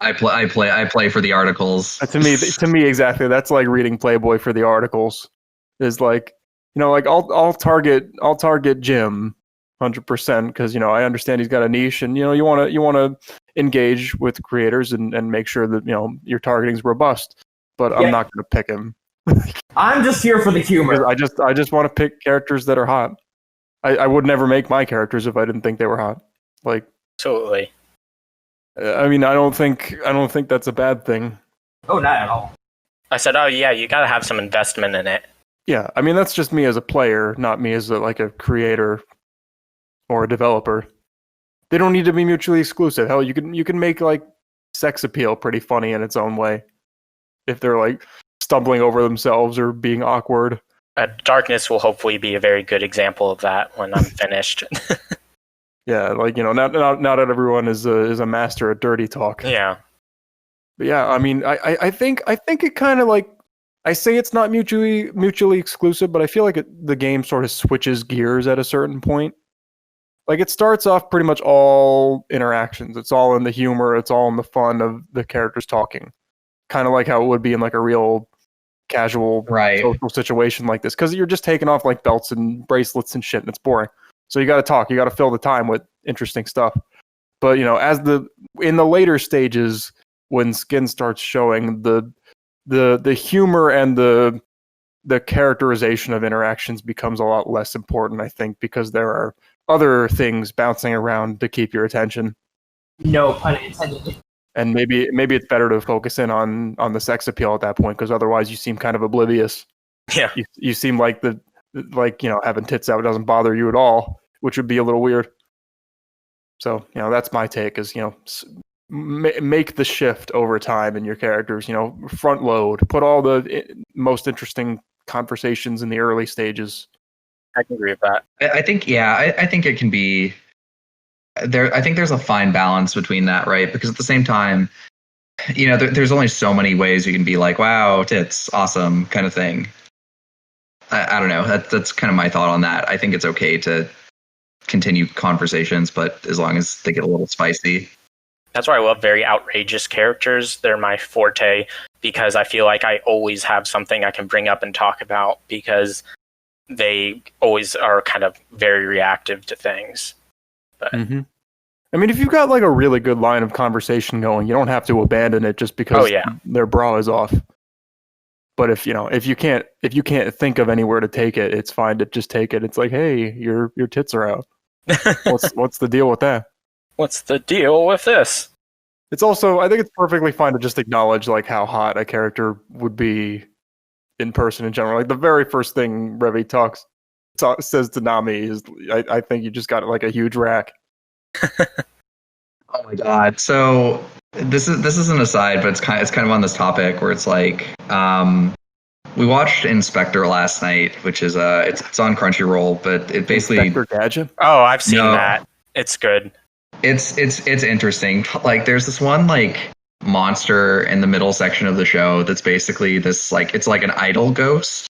I play for the articles. To me, exactly. That's like reading Playboy for the articles. Is like, like I'll target Jim 100% because I understand he's got a niche, and you want to engage with creators and make sure that your targeting is robust. But I'm not going to pick him. I'm just here for the humor. I just want to pick characters that are hot. I would never make my characters if I didn't think they were hot. Like, Absolutely. I mean, I don't think that's a bad thing. Oh, not at all. I said, oh yeah, you gotta have some investment in it. Yeah, I mean, that's just me as a player, not me as a creator or a developer. They don't need to be mutually exclusive. Hell, you can make like sex appeal pretty funny in its own way if they're like stumbling over themselves or being awkward. Darkness will hopefully be a very good example of that when I'm finished. Yeah, like not everyone is a master at dirty talk. Yeah. But yeah, I mean, I think it kind of like, I say it's not mutually exclusive, but I feel like the game sort of switches gears at a certain point. like it starts off pretty much all interactions. It's all in the humor. It's all in the fun of the characters talking, kind of like how it would be in like a real casual social situation like this, because you're just taking off like belts and bracelets and shit, and it's boring. So you got to talk. You got to fill the time with interesting stuff. But you know, in the later stages, when skin starts showing, the humor and the characterization of interactions becomes a lot less important, I think, because there are other things bouncing around to keep your attention. No pun intended. And maybe it's better to focus in on the sex appeal at that point, because otherwise you seem kind of oblivious. Yeah, you seem like having tits out doesn't bother you at all, which would be a little weird. So that's my take. Is make the shift over time in your characters. Front load, put all the most interesting conversations in the early stages. I can agree with that. I think it can be there. I think there's a fine balance between that, right? Because at the same time, there's only so many ways you can be like, wow, tits, awesome, kind of thing. I don't know. That's kind of my thought on that. I think it's okay to continue conversations, but as long as they get a little spicy. That's why I love very outrageous characters. They're my forte, because I feel like I always have something I can bring up and talk about, because they always are kind of very reactive to things. But I mean, if you've got like a really good line of conversation going, you don't have to abandon it just because their bra is off. But if you can't think of anywhere to take it, it's fine to just take it. It's like, hey, your tits are out. What's the deal with that? What's the deal with this? It's also, I think it's perfectly fine to just acknowledge like how hot a character would be in person in general. Like the very first thing Revi says to Nami is, I think you just got like a huge rack. Oh my god! So this is an aside, but it's kind of on this topic where it's like, we watched Inspector last night, which is it's on Crunchyroll, but it basically Inspector Gadget. Oh, I've seen that. It's good. It's interesting. Like there's this one like monster in the middle section of the show that's basically this like, it's like an idol ghost.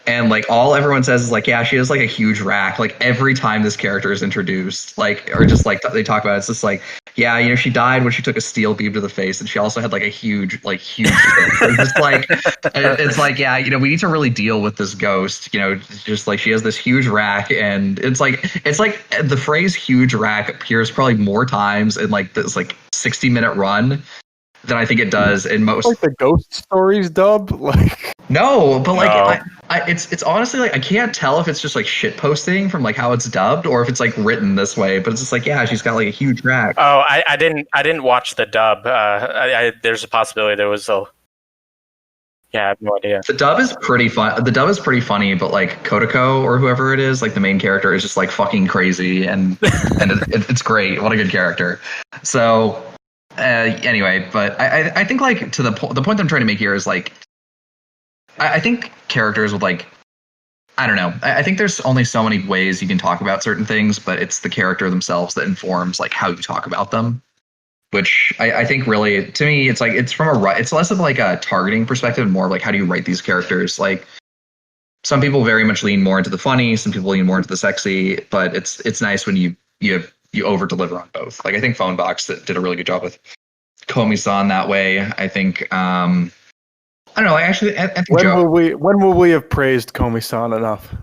And like all everyone says is like, yeah, she has like a huge rack. Like every time this character is introduced, like, or just like they talk about it, it's just like, yeah, she died when she took a steel beam to the face, and she also had like a huge thing. Just like, it's like, yeah, we need to really deal with this ghost. Just like she has this huge rack, and it's like the phrase "huge rack" appears probably more times in like this like 60-minute run than I think it does in most. Like the Ghost Stories dub, like. No, but like it's honestly like I can't tell if it's just like shit posting from like how it's dubbed or if it's like written this way. But it's just like, yeah, she's got like a huge rack. Oh, I didn't watch the dub. There's a possibility there was a. Yeah, I have no idea. The dub is pretty fun. The dub is pretty funny, but like Kotoko or whoever it is, like the main character is just like fucking crazy and it's great. What a good character. So anyway, but I think like to the point I'm trying to make here is like. I think characters with like, I don't know. I think there's only so many ways you can talk about certain things, but it's the character themselves that informs like how you talk about them. Which I think really, to me, it's like it's less of like a targeting perspective and more of like how do you write these characters. Like some people very much lean more into the funny, some people lean more into the sexy, but it's nice when you over deliver on both. Like I think Phonebox did a really good job with Komi-san that way. I think. I don't know. I think when will we have praised Komi-san enough?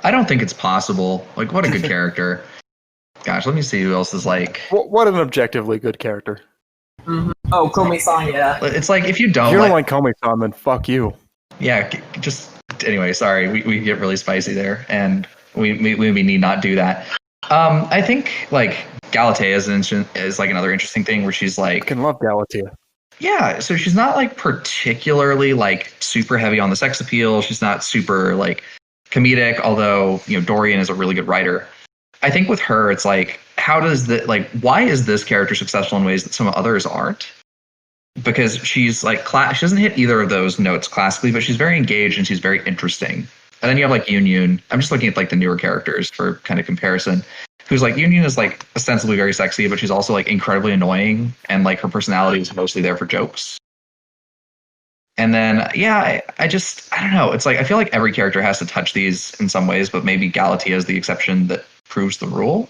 I don't think it's possible. Like, what a good character. Gosh, let me see who else is like. What an objectively good character. Mm-hmm. Oh, Komi-san, yeah. It's like if you don't. If you don't like Komi-san, then fuck you. Yeah, just anyway. Sorry, we get really spicy there, and we need not do that. I think like Galatea is like another interesting thing where she's like. I can love Galatea. Yeah, so she's not like particularly like super heavy on the sex appeal. She's not super like comedic, although Dorian is a really good writer. I think with her, it's like why is this character successful in ways that some others aren't? Because she's like she doesn't hit either of those notes classically, but she's very engaged and she's very interesting. And then you have like Yun. I'm just looking at like the newer characters for kind of comparison. Who's like Yun is like ostensibly very sexy, but she's also like incredibly annoying, and like her personality is mostly there for jokes. And then I don't know. It's like I feel like every character has to touch these in some ways, but maybe Galatea is the exception that proves the rule.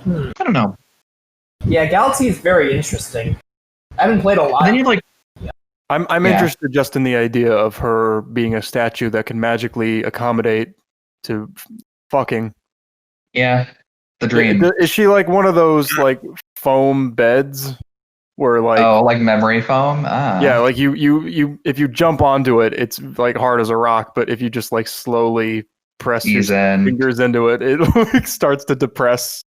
Hmm. I don't know. Yeah, Galaxy is very interesting. I haven't played a lot. Then you like. I'm interested just in the idea of her being a statue that can magically accommodate to fucking. Yeah, the dream. Is she like one of those like foam beds where like like memory foam? Ah. yeah, like you if you jump onto it, it's like hard as a rock, but if you just like slowly press your Ease in. fingers into it, it like starts to depress.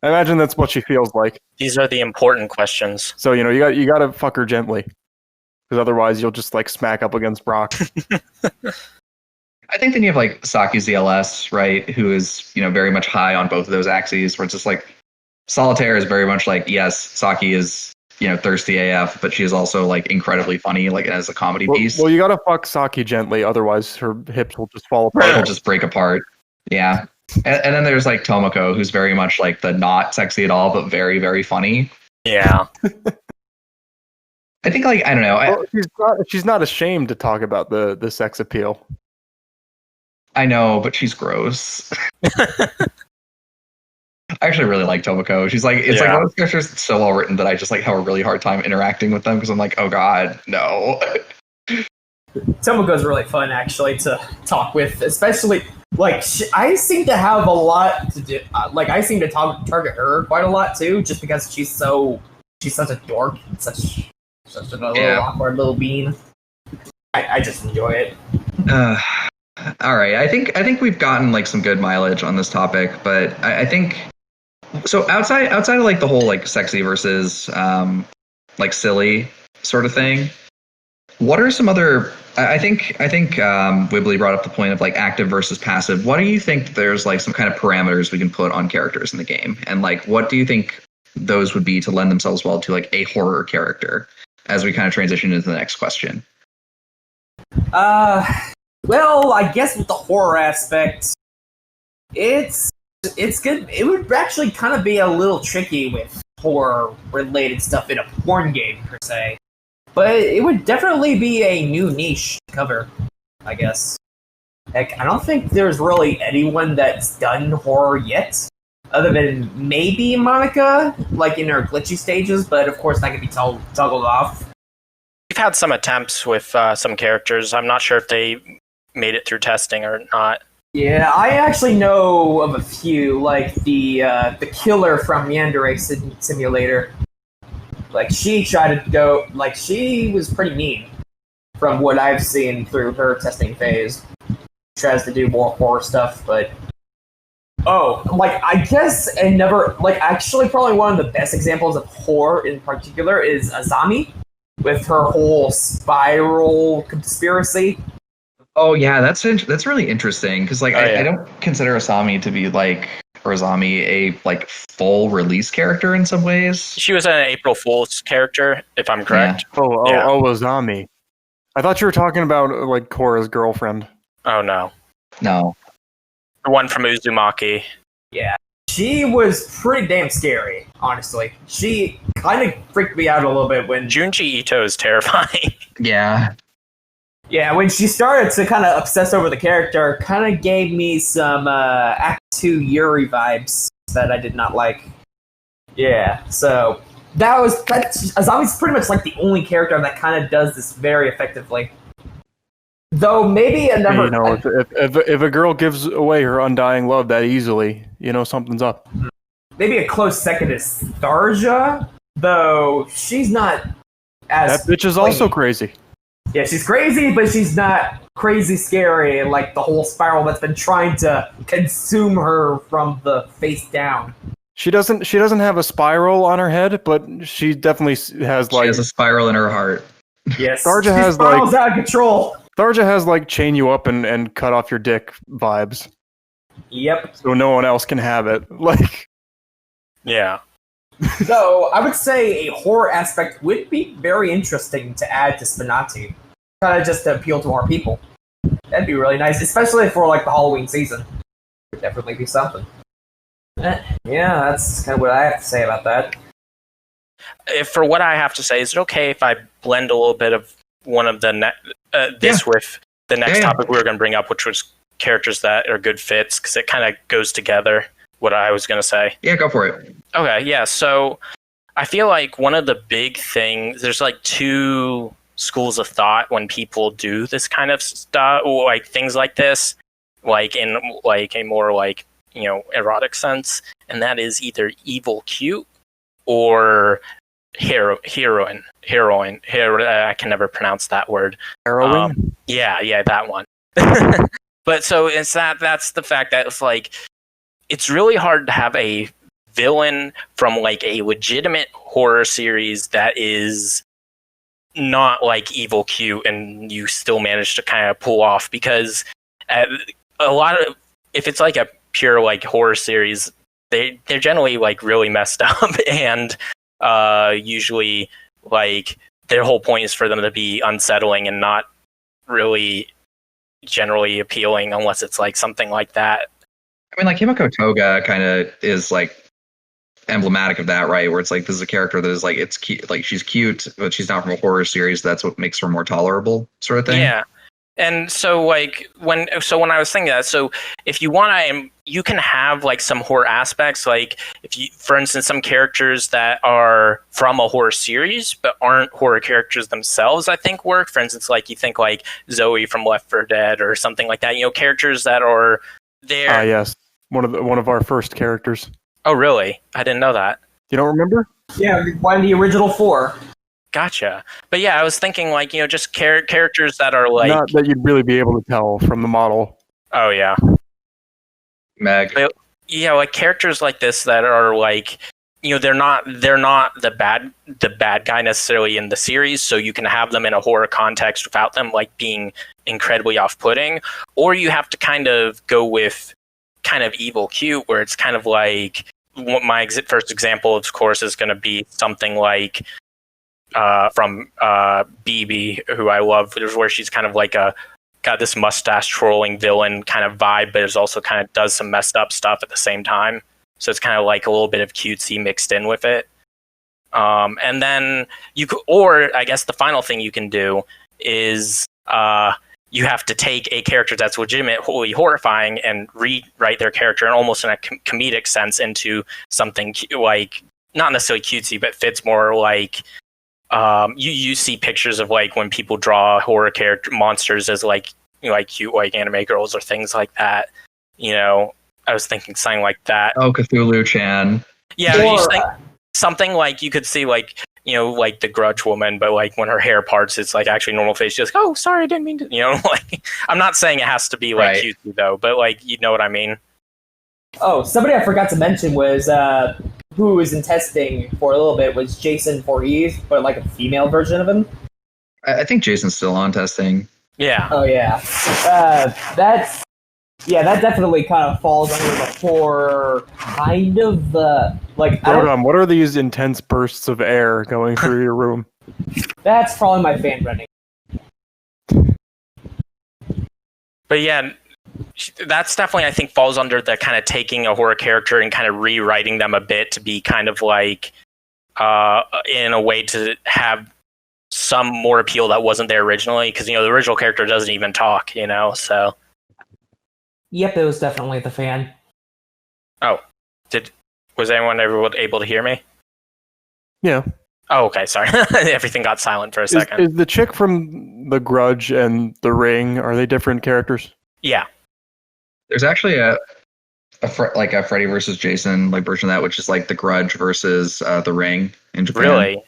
I imagine that's what she feels like. These are the important questions. So you got to fuck her gently, because otherwise you'll just like smack up against Brock. I think then you have like Saki ZLS, right? Who is, very much high on both of those axes, where it's just like Solitaire is very much like, yes, Saki is, thirsty AF, but she is also like incredibly funny, like as a comedy piece. Well, you gotta fuck Saki gently, otherwise her hips will just fall apart. It'll just break apart. Yeah. And then there's like Tomoko, who's very much like the not sexy at all, but very, very funny. Yeah. I think like, I don't know. Well, she's not ashamed to talk about the sex appeal. I know, but she's gross. I actually really like Tomoko. She's like, it's like one of those characters that's so well written that I just like have a really hard time interacting with them because I'm like, oh god, no. Tomoko's really fun actually to talk with, especially like I seem to have a lot to do. I seem to target her quite a lot too, just because she's such a dork, such a little awkward little bean. I just enjoy it. All right, I think we've gotten like some good mileage on this topic, but I think so. Outside of like the whole like sexy versus like silly sort of thing, what are some other? I think Wibbly brought up the point of like active versus passive. What do you think there's like some kind of parameters we can put on characters in the game, and like what do you think those would be to lend themselves well to like a horror character? As we kind of transition into the next question. Well, I guess with the horror aspect, it's good. It would actually kind of be a little tricky with horror-related stuff in a porn game, per se. But it would definitely be a new niche to cover, I guess. Heck, I don't think there's really anyone that's done horror yet, other than maybe Monica, like in her glitchy stages, but of course that can be toggled off. We've had some attempts with some characters. I'm not sure if they made it through testing or not. Yeah, I actually know of a few, like the killer from Yandere Simulator. Like, she tried to go, like, she was pretty mean from what I've seen through her testing phase. Tries to do more horror stuff, but I guess actually probably one of the best examples of horror in particular is Azami with her whole spiral conspiracy. Oh yeah, that's really interesting because I don't consider Asami to be like a like full release character in some ways. She was an April Fool's character, if I'm correct. Yeah. Azami. I thought you were talking about like Korra's girlfriend. Oh no. No. The one from Uzumaki. Yeah. She was pretty damn scary, honestly. She kind of freaked me out a little bit when Junji Ito is terrifying. Yeah. Yeah, when she started to kind of obsess over the character, kind of gave me some Act 2 Yuri vibes that I did not like. Yeah, so Azami's pretty much like the only character that kind of does this very effectively. Though maybe another... if a girl gives away her undying love that easily, something's up. Maybe a close second is Tharja, though she's not as... That bitch is also crazy. Yeah, she's crazy, but she's not crazy scary like the whole spiral that's been trying to consume her from the face down. She doesn't have a spiral on her head, but she definitely has She has a spiral in her heart. Yes. Tharja has spirals out of control. Tharja has like chain you up and cut off your dick vibes. Yep. So no one else can have it. Like yeah. So I would say a horror aspect would be very interesting to add to SPNatI. Kind of just to appeal to more people. That'd be really nice, especially for like the Halloween season. Would definitely be something. Yeah, that's kind of what I have to say about that. For what I have to say, is it okay if I blend a little bit of one of the with the next topic we were going to bring up, which was characters that are good fits because it kind of goes together. What I was gonna say. Yeah, go for it. Okay, yeah. So I feel like one of the big things, there's like two schools of thought when people do this kind of stuff, or like things like this, like in like a more like, you know, erotic sense, and that is either evil cute or heroine. I can never pronounce that word. Heroine? Yeah, that one. But so it's that's the fact that it's like, it's really hard to have a villain from like a legitimate horror series that is not like evil cute and you still manage to kind of pull off, because a lot of, if it's like a pure like horror series, they're generally like really messed up and usually like their whole point is for them to be unsettling and not really generally appealing unless it's like something like that. I mean, like Himiko Toga kind of is like emblematic of that, right? Where it's like, this is a character that is like, it's cute, like she's cute, but she's not from a horror series. That's what makes her more tolerable, sort of thing. Yeah. And so like when I was thinking that, so if you want to, you can have like some horror aspects, like if you, for instance, some characters that are from a horror series but aren't horror characters themselves, I think work. For instance, like you think like Zoe from Left 4 Dead or something like that, you know, characters that are there. Ah, yes. One of our first characters. Oh, really? I didn't know that. You don't remember? Yeah, one of the original 4. Gotcha. But yeah, I was thinking like, you know, just characters that are like... Not that you'd really be able to tell from the model. Oh, yeah. Meg. But, yeah, like characters like this that are like, you know, they're not the bad guy necessarily in the series, so you can have them in a horror context without them like being incredibly off-putting, or you have to kind of go with kind of evil cute, where it's kind of like, my first example, of course, is going to be something like from BB, who I love, where she's kind of like got this mustache trolling villain kind of vibe, but is also kind of does some messed up stuff at the same time. So it's kind of like a little bit of cutesy mixed in with it. And then you could, or I guess the final thing you can do is you have to take a character that's legitimately horrifying and rewrite their character in almost in a comedic sense into something like, not necessarily cutesy, but fits more like, you see pictures of like when people draw horror character monsters as like, you know, like cute like anime girls or things like that. You know, I was thinking something like that. Oh, Cthulhu-chan. Yeah, you think something like you could see like, you know, like the Grudge woman, but like when her hair parts, it's like actually normal face. She's like, oh, sorry, I didn't mean to. You know, like I'm not saying it has to be like cutesy though, but like you know what I mean. Oh, somebody I forgot to mention was who was in testing for a little bit was Jason Voorhees, but like a female version of him. I think Jason's still on testing. Yeah. Oh yeah, that definitely kind of falls under the horror kind of like. Rotom, what are these intense bursts of air going through your room? That's probably my fan running. But yeah, that's definitely, I think, falls under the kind of taking a horror character and kind of rewriting them a bit to be kind of like in a way to have some more appeal that wasn't there originally, because you know the original character doesn't even talk, you know. So Yep, it was definitely the fan. oh, was anyone ever able to hear me? Yeah. Oh, okay, sorry. Everything got silent for a second. Is the chick from The Grudge and The Ring, are they different characters? Yeah. There's actually a Freddy versus Jason like version of that, which is like The Grudge versus The Ring in Japan. Really?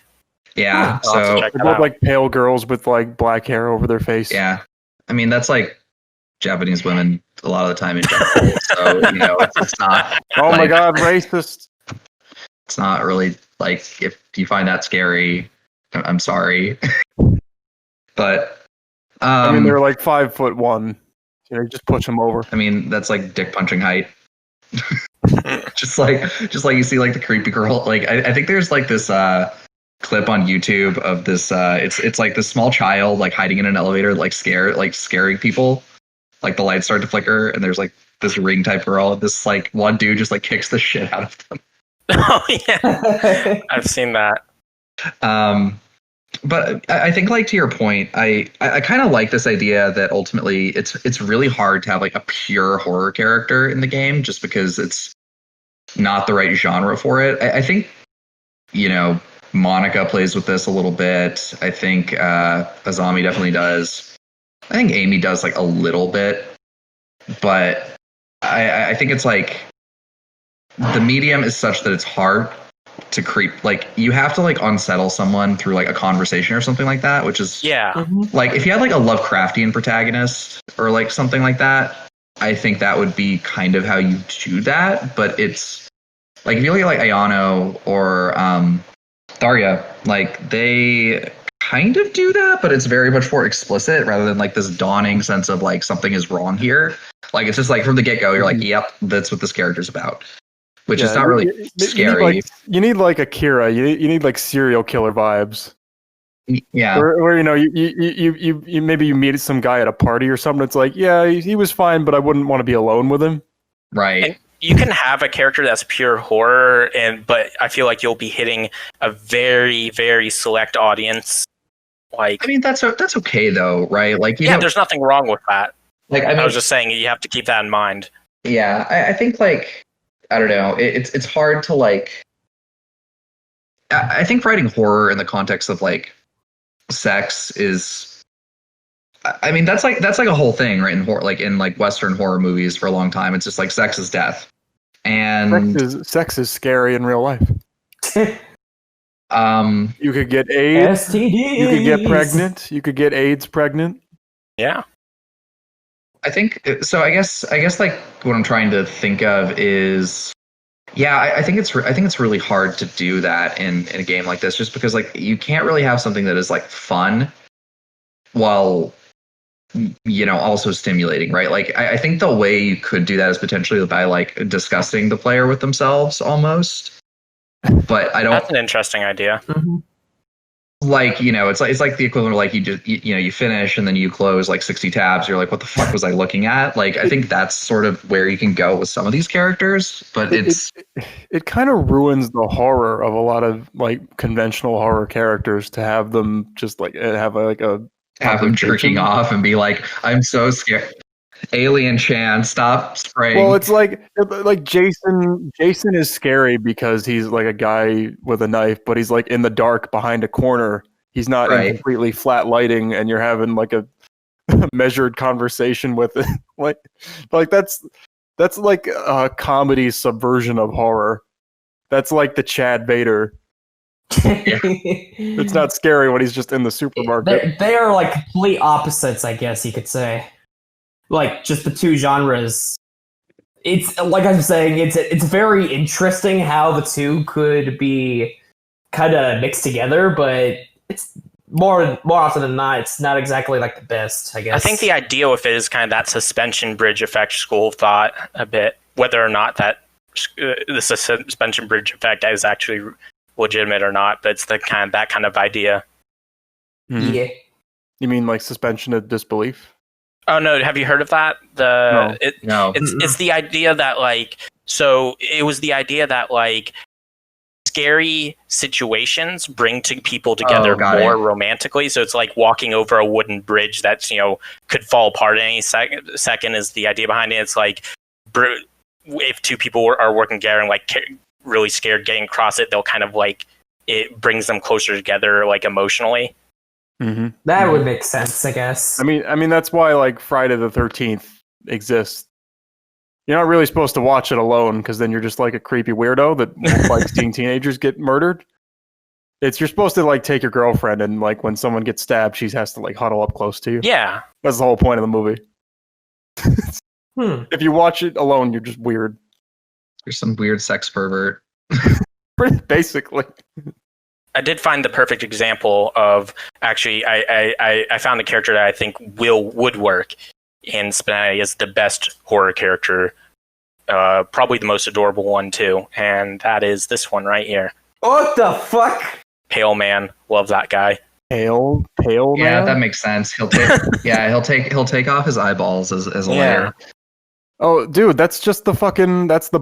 Yeah. I'll have to So check They're that both out. like pale girls with like black hair over their face. yeah, I mean that's like Japanese women a lot of the time in general. So you know, it's not. Oh my like, god, racist. It's not really like, if you find that scary, I'm sorry. But I mean, they're like 5'1". You know, just push them over. I mean, that's like dick punching height. just like you see like the creepy girl. Like I think there's like this clip on YouTube of this it's like this small child like hiding in an elevator scaring people. Like the lights start to flicker and there's like this ring type girl. This like one dude just like kicks the shit out of them. Oh yeah, I've seen that. But I think, like, to your point, I kind of like this idea that ultimately it's really hard to have like a pure horror character in the game just because it's not the right genre for it. I think, Monica plays with this a little bit. I think Azami definitely does. I think Amy does like a little bit, but I think it's like the medium is such that it's hard to creep. Like, you have to like unsettle someone through like a conversation or something like that, which is like if you had like a Lovecraftian protagonist or like something like that, I think that would be kind of how you do that. But it's like if you look at like Ayano or Daria, like they kind of do that, but it's very much more explicit rather than like this dawning sense of like something is wrong here. Like it's just like from the get-go, you're like, yep, that's what this character's about. Which is not really scary. You need like Akira. You need like serial killer vibes. Yeah. Where you maybe you meet some guy at a party or something. It's like, yeah, he was fine, but I wouldn't want to be alone with him. Right. And you can have a character that's pure horror, but I feel like you'll be hitting a very, very select audience. Like, I mean, that's okay though, right? Like, there's nothing wrong with that. Like, I was just saying you have to keep that in mind. Yeah, I think like. I don't know. It's hard to like. I think writing horror in the context of like sex is. I mean, that's like a whole thing, right? In horror, like in like Western horror movies for a long time, it's just like sex is death, and sex is scary in real life. You could get AIDS. STDs. You could get pregnant. You could get AIDS pregnant. Yeah. I think so. I guess like what I'm trying to think of is, I think it's really hard to do that in a game like this, just because like you can't really have something that is like fun while also stimulating, right? Like I think the way you could do that is potentially by like disgusting the player with themselves almost. But I don't. That's an interesting idea. Mm-hmm. Like, it's like the equivalent of like you finish and then you close like 60 tabs. You're like, what the fuck was I looking at? Like, I think that's sort of where you can go with some of these characters, but it kind of ruins the horror of a lot of like conventional horror characters to have them just like have them jerking off and be like, I'm so scared. Alien Chan, stop spraying. Well, it's like Jason is scary because he's like a guy with a knife, but he's like in the dark behind a corner. He's not in completely flat lighting, and you're having like a measured conversation with it. like that's like a comedy subversion of horror. That's like the Chad Vader. It's not scary when he's just in the supermarket. They are like complete opposites, I guess you could say. Like, just the two genres. It's like I'm saying, it's very interesting how the two could be kind of mixed together, but it's more often than not, it's not exactly like the best, I guess. I think the idea with it is kind of that suspension bridge effect school of thought a bit, whether or not that the suspension bridge effect is actually legitimate or not, but it's that kind of idea. Mm-hmm. Yeah. You mean like suspension of disbelief? Oh no! Have you heard of that? No. It's the idea that it was the idea that scary situations bring people together more romantically. So it's like walking over a wooden bridge that's could fall apart any second is the idea behind it. It's like if two people are working together and really scared getting across it, they'll kind of it brings them closer together emotionally. Mm-hmm. That would make sense, I guess. I mean that's why Friday the 13th exists. You're not really supposed to watch it alone because then you're just like a creepy weirdo that likes seeing teenagers get murdered. You're supposed to take your girlfriend and when someone gets stabbed, she has to huddle up close to you. Yeah, that's the whole point of the movie. If you watch it alone, you're just weird. You're some weird sex pervert. Basically. I did find the perfect example of actually. I found a character that I think would work in SPNatI as the best horror character, probably the most adorable one too, and that is this one right here. What the fuck? Pale Man, love that guy. Pale Man. Yeah, that makes sense. He'll take off his eyeballs as a layer. Oh, dude, that's just the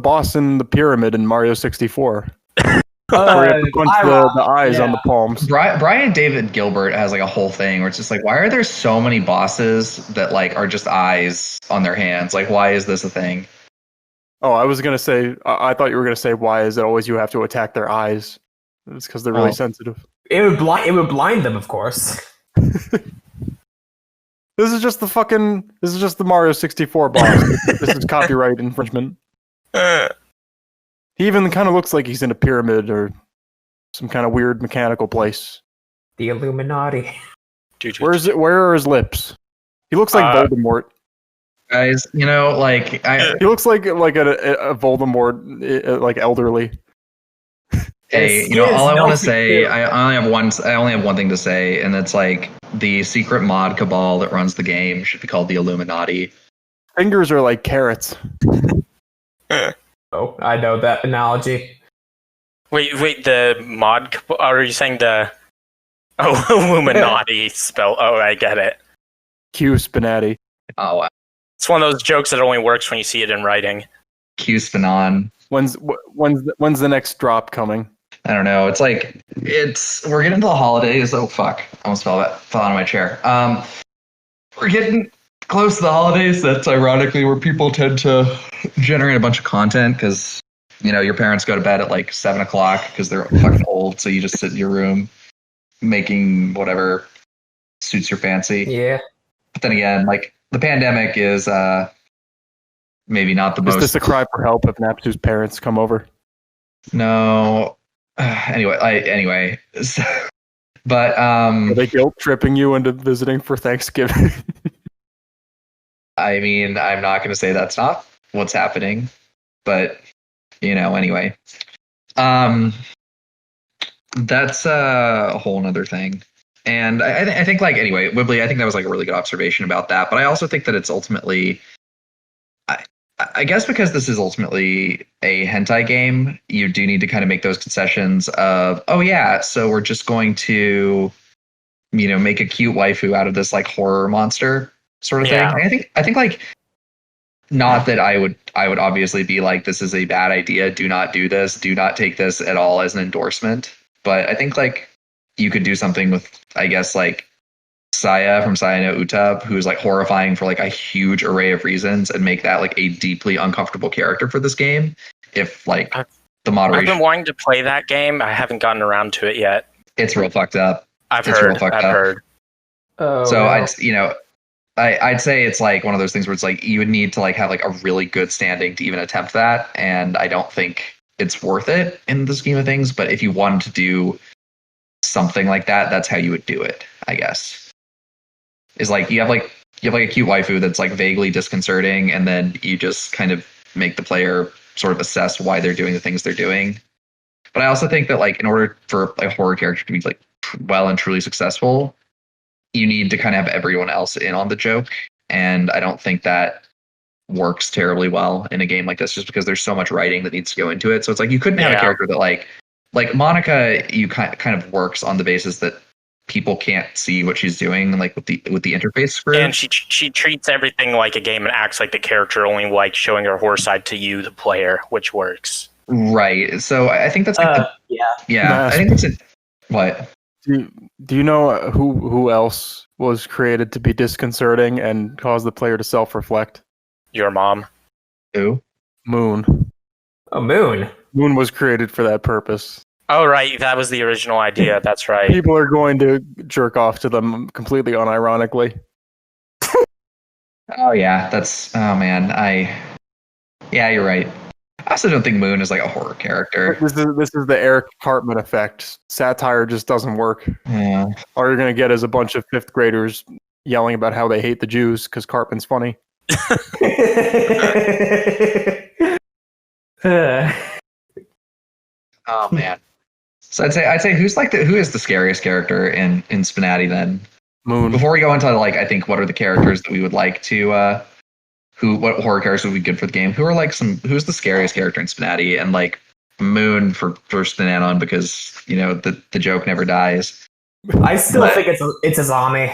boss in the pyramid in Mario 64. Where you have to punch the eyes on the palms. Brian David Gilbert has like a whole thing where it's just like, why are there so many bosses that like are just eyes on their hands? Like, why is this a thing? Oh, I was gonna say. I thought you were gonna say, why is it always you have to attack their eyes? It's because they're really sensitive. It would blind them, of course. This is just the Mario 64 boss. This is copyright infringement. He even kind of looks like he's in a pyramid or some kind of weird mechanical place. The Illuminaughty. Where are his lips? He looks like Voldemort. Guys, you know, like he looks like a Voldemort, like elderly. Hey, you know, all I want to say, I only have one thing to say, and it's like the secret mod cabal that runs the game should be called the Illuminaughty. Fingers are like carrots. Oh, I know that analogy. Wait, the mod, or are you saying the Illuminaughty spell? Oh, I get it. Q SPNatI. Oh, wow. It's one of those jokes that only works when you see it in writing. Q spnanon. When's the next drop coming? I don't know. It's like we're getting to the holidays. Oh fuck! I almost fell out of my chair. We're getting close to the holidays. That's ironically where people tend to generate a bunch of content because you know your parents go to bed at like 7:00 because they're fucking old. So you just sit in your room making whatever suits your fancy. Yeah. But then again, like the pandemic is maybe not the most. Is this a cry for help if Napsu's parents come over? No. Anyway. But are they guilt tripping you into visiting for Thanksgiving? I mean, I'm not going to say that's not what's happening, but you know, anyway. That's a whole nother thing. And I think like anyway, Wibbly, I think that was like a really good observation about that. But I also think that it's ultimately I guess because this is ultimately a hentai game, you do need to kind of make those concessions of, oh yeah, so we're just going to, you know, make a cute waifu out of this like horror monster sort of thing. And I think like, not that I would obviously be like, this is a bad idea. Do not do this. Do not take this at all as an endorsement. But I think like you could do something with, I guess, like Saya from Saya no Utab, who's like horrifying for like a huge array of reasons, and make that like a deeply uncomfortable character for this game. If like the moderation, I've been wanting to play that game. I haven't gotten around to it yet. It's real fucked up. I've heard. Oh, so I'd say it's like one of those things where it's like you would need to like have like a really good standing to even attempt that, and I don't think it's worth it in the scheme of things. But if you wanted to do something like that, that's how you would do it, I guess. Is like you have like a cute waifu that's like vaguely disconcerting, and then you just kind of make the player sort of assess why they're doing the things they're doing. But I also think that like in order for a horror character to be like well and truly successful, you need to kind of have everyone else in on the joke, and I don't think that works terribly well in a game like this, just because there's so much writing that needs to go into it. So it's like you couldn't have a character that like Monica, you kind of works on the basis that people can't see what she's doing, like with the interface screw. And she treats everything like a game and acts like the character, only like showing her horror side to you, the player, which works. Right. So I think that's like I think that's it. What? Do you know who else was created to be disconcerting and cause the player to self-reflect? Your mom. Who? Moon. Oh, Moon. Moon was created for that purpose. Oh, right. That was the original idea. That's right. People are going to jerk off to them completely unironically. Oh, yeah. Oh, man. Yeah, you're right. I also don't think Moon is like a horror character. This is the Eric Cartman effect. Satire just doesn't work. Yeah. All you're going to get is a bunch of fifth graders yelling about how they hate the Jews because Cartman's funny. Oh, man. So I'd say who is the scariest character in SPNatI then? Moon. Before we go into like I think what are the characters that we would like to what horror characters would be good for the game? Who's the scariest character in SPNatI? And like Moon for spnanon because you know the joke never dies. I still think it's Azami.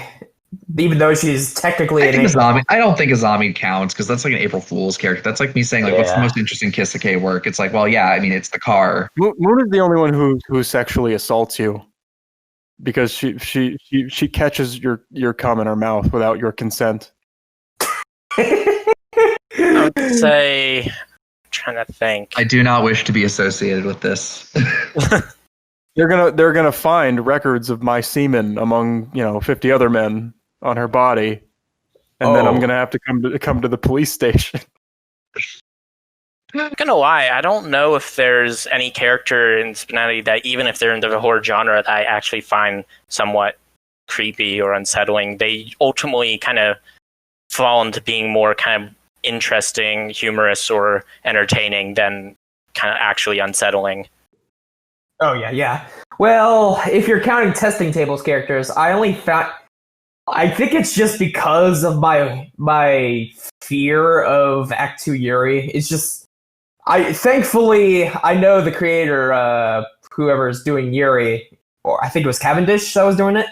even though she's technically I an think April. Azami. I don't think Azami counts because that's like an April Fool's character. That's like me saying like, what's the Yeah. most interesting Kisake work? It's like, well, yeah, I mean, it's the car. Moon is the only one who sexually assaults you because she catches your cum in her mouth without your consent. I would say, I'm trying to think. I do not wish to be associated with this. They're gonna find records of my semen among 50 other men on her body, and then I'm gonna have to come to the police station. I'm not gonna lie, I don't know if there's any character in SPNatI that, even if they're in the horror genre, that I actually find somewhat creepy or unsettling. They ultimately kind of fall into being more kind of interesting, humorous, or entertaining than kind of actually unsettling. Oh yeah. Well, if you're counting testing tables characters, I only found. I think it's just because of my fear of Act 2 Yuri. It's just thankfully I know the creator, whoever's doing Yuri, or I think it was Cavendish that was doing it.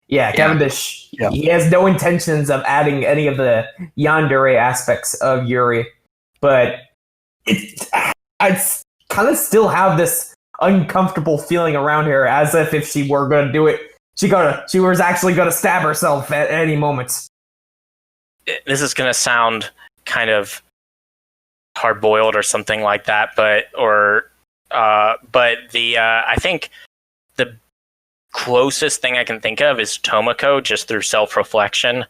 Yeah, Cavendish. Yeah. He has no intentions of adding any of the yandere aspects of Yuri, but I kind of still have this uncomfortable feeling around her, as if she were going to do it, she was actually going to stab herself at any moment. This is going to sound kind of hard-boiled or something like that, but I think the closest thing I can think of is Tomoko, just through self-reflection.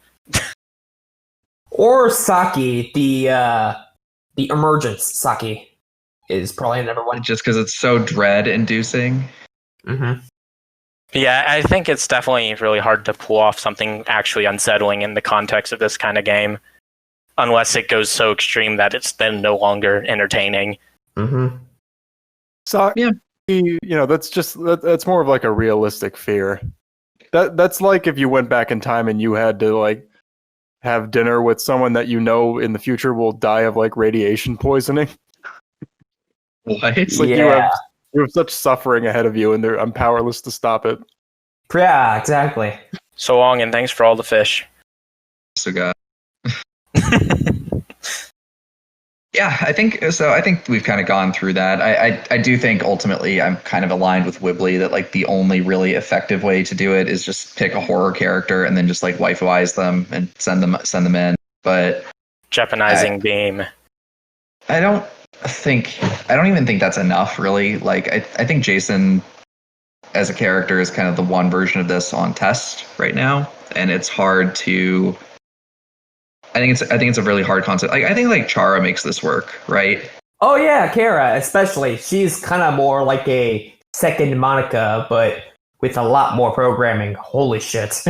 Or Saki, the emergence Saki is probably number one. Just because it's so dread-inducing. Mm-hmm. Yeah, I think it's definitely really hard to pull off something actually unsettling in the context of this kind of game, unless it goes so extreme that it's then no longer entertaining. Mm-hmm. So yeah, that's more of like a realistic fear. That's like if you went back in time and you had to like have dinner with someone that you know in the future will die of like radiation poisoning. What? It's like you have such suffering ahead of you, and I'm powerless to stop it. Yeah, exactly. So long, and thanks for all the fish. So God. Yeah, I think so. I think we've kind of gone through that. I do think ultimately I'm kind of aligned with Wibbly that like the only really effective way to do it is just pick a horror character and then just like waifuize them and send them in. But Japanizing game. I don't even think that's enough, really. Like I think Jason as a character is kind of the one version of this on test right now, and it's hard to. I think it's a really hard concept. I think like Chara makes this work, right? Oh yeah, Kara especially. She's kind of more like a second Monica, but with a lot more programming. Holy shit!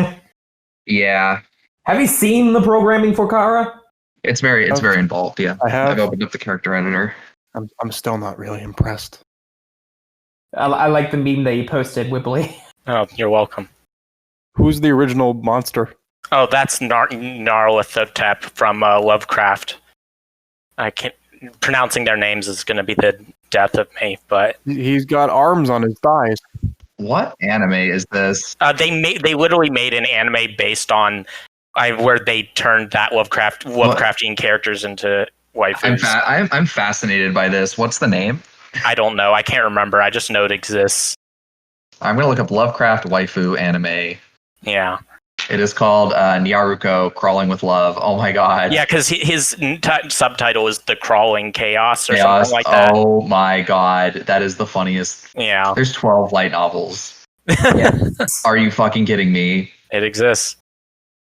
Yeah. Have you seen the programming for Kara? It's very involved. Yeah, I have. I've opened up the character editor. I'm still not really impressed. I like the meme that you posted, Wibbly. Oh, you're welcome. Who's the original monster? Oh, that's Nyarlathotep from Lovecraft. I can't. Pronouncing their names is going to be the death of me, but He's got arms on his thighs. What anime is this? they literally made an anime based on where they turned that Lovecraftian characters into waifus. I'm fascinated by this. What's the name? I don't know. I can't remember. I just know it exists. I'm gonna look up Lovecraft waifu anime. Yeah. It is called Nyaruko Crawling with Love. Oh my god. Yeah, because his subtitle is The Crawling Chaos or something like that. Oh my god. That is the funniest. Yeah. There's 12 light novels. Yeah. Are you fucking kidding me? It exists.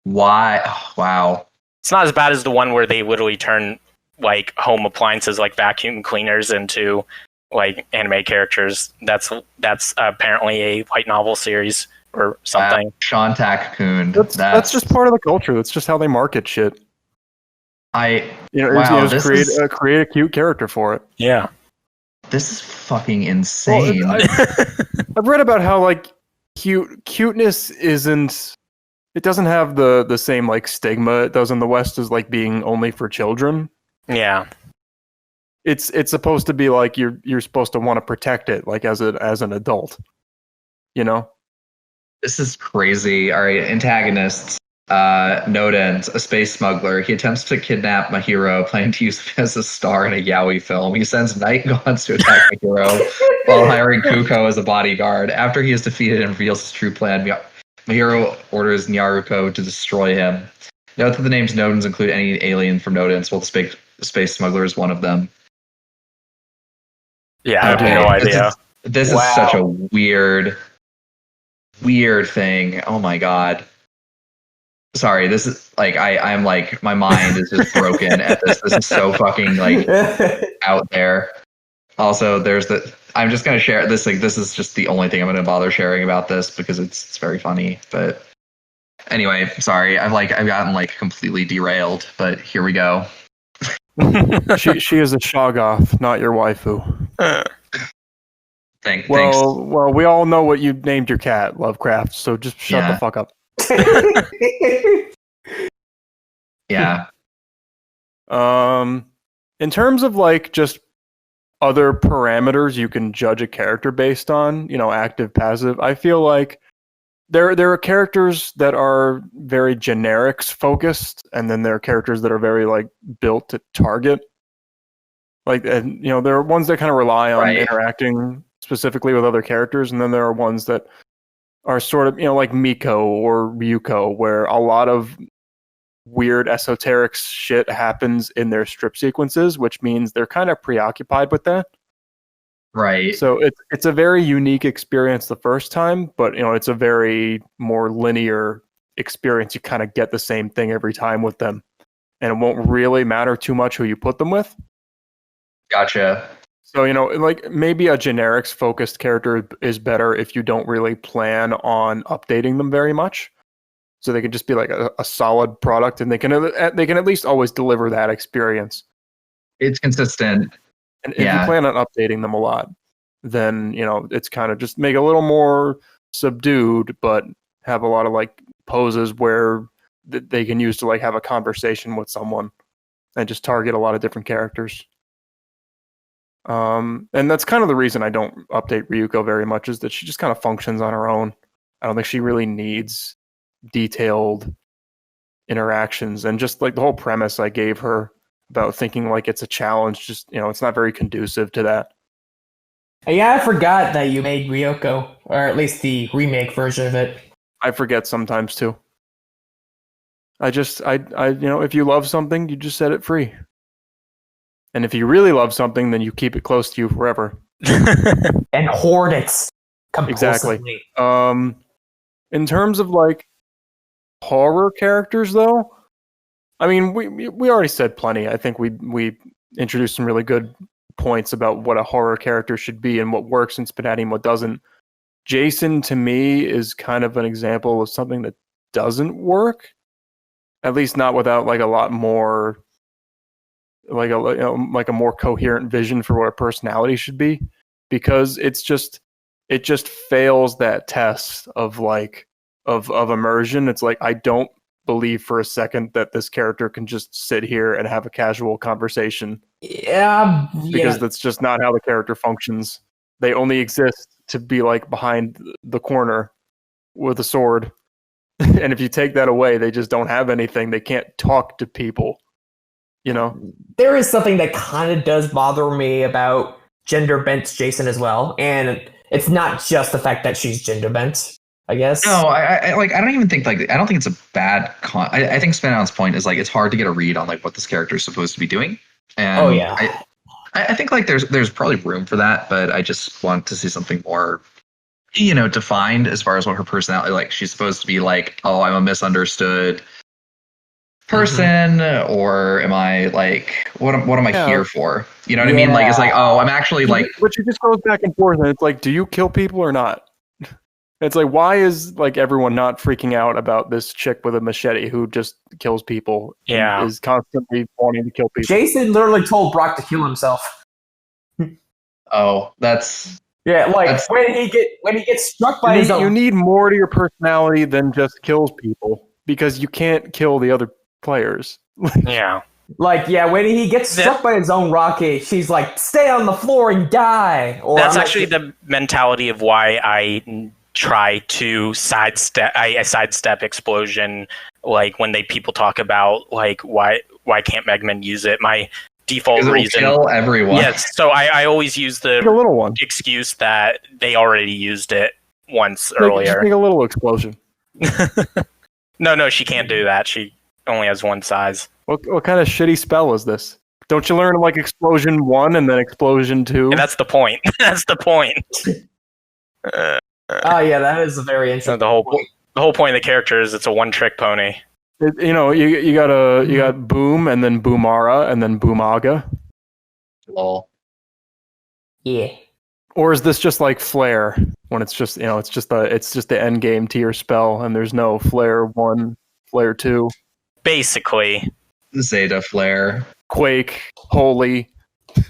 Why? Oh, wow. It's not as bad as the one where they literally turn like home appliances like vacuum cleaners into like anime characters. That's apparently a light novel series or something. Shantak-kun. That's just part of the culture. That's just how they market shit. Create a cute character for it. Yeah. This is fucking insane. Well, I've read about how like cuteness isn't. It doesn't have the same like stigma it does in the West as like being only for children. Yeah. It's supposed to be like you're supposed to want to protect it like as an adult. You know? This is crazy. All right, antagonists. Nodens, a space smuggler. He attempts to kidnap Mahiro, planning to use him as a star in a yaoi film. He sends night gods to attack Mahiro while hiring Kuko as a bodyguard. After he is defeated and reveals his true plan, Mahiro orders Nyaruko to destroy him. Note that the names Nodens include any alien from Nodens, while the space smuggler is one of them. Yeah, I have no idea. This is such a weird thing. Oh my god. Sorry, this is like I'm like my mind is just broken at this. This is so fucking like out there. Also, I'm just gonna share this. Like, this is just the only thing I'm gonna bother sharing about this because it's very funny. But anyway, sorry, I've gotten like completely derailed. But here we go. she is a Shoggoth, not your waifu. Thanks. Well, we all know what you named your cat, Lovecraft. So just shut the fuck up. Yeah. In terms of like just other parameters you can judge a character based on, active, passive, I feel like there are characters that are very generics focused, and then there are characters that are very like built to target. Like, and there are ones that kind of rely on interacting specifically with other characters, and then there are ones that are sort of, like Miko or Ryuko, where a lot of weird esoteric shit happens in their strip sequences, which means they're kind of preoccupied with that. Right. So it's a very unique experience the first time, but it's a very more linear experience. You kind of get the same thing every time with them, and it won't really matter too much who you put them with. Gotcha. So, like maybe a generics focused character is better if you don't really plan on updating them very much. So they can just be like a solid product, and they can at least always deliver that experience. It's consistent. And if you plan on updating them a lot, then, it's kind of just make a little more subdued, but have a lot of like poses where they can use to like have a conversation with someone and just target a lot of different characters. And that's kind of the reason I don't update Ryuko very much, is that she just kind of functions on her own. I don't think she really needs detailed interactions, and just like the whole premise I gave her about thinking like it's a challenge, just it's not very conducive to that. Yeah, I forgot that you made Ryoko, or at least the remake version of it. I forget sometimes too. I if you love something, you just set it free. And if you really love something, then you keep it close to you forever. And hoard it compulsively. Exactly. In terms of like horror characters, though, I mean, we already said plenty. I think we introduced some really good points about what a horror character should be and what works in SPNatI and what doesn't. Jason, to me, is kind of an example of something that doesn't work. At least not without like a lot more, like a more coherent vision for what a personality should be, because it just fails that test of immersion. It's like, I don't believe for a second that this character can just sit here and have a casual conversation. Because that's just not how the character functions. They only exist to be like behind the corner with a sword. And if you take that away, they just don't have anything. They can't talk to people. There is something that kind of does bother me about gender bent Jason as well, and it's not just the fact that she's gender bent, I guess. No, I don't even think I don't think it's a bad I think SPNon's point is like it's hard to get a read on like what this character is supposed to be doing. And I think like there's probably room for that, but I just want to see something more defined as far as what her personality, like she's supposed to be like, oh, I'm a misunderstood person, or am I like what am I here for? You know what I mean? Like it's like, oh, I'm actually like, but she just goes back and forth, and it's like, do you kill people or not? It's like, why is like everyone not freaking out about this chick with a machete who just kills people? Yeah, is constantly wanting to kill people. Jason literally told Brock to kill himself. Oh, that's when he gets struck by his own. You need more to your personality than just kills people, because you can't kill the other players. Yeah. When he gets struck by his own rocket, she's like, stay on the floor and die. Or that's actually the mentality of why I try to sidestep explosion like when people talk about like why can't Megman use it, my default reason kill everyone. Yes, so I always use the Make a little one. excuse that they already used it once Just earlier. make a little explosion. No, she can't do that. She only has one size. What kind of shitty spell is this? Don't you learn like explosion 1 and then explosion 2? And that's the point. That's the point. Oh yeah, that is a very interesting. The whole point of the character is it's a one-trick pony. You got Boom and then Boomara and then Boomaga. Lol. Yeah. Or is this just like Flare when it's just the end game tier spell and there's no Flare 1, Flare 2, Basically, Zeta Flare. Quake, Holy.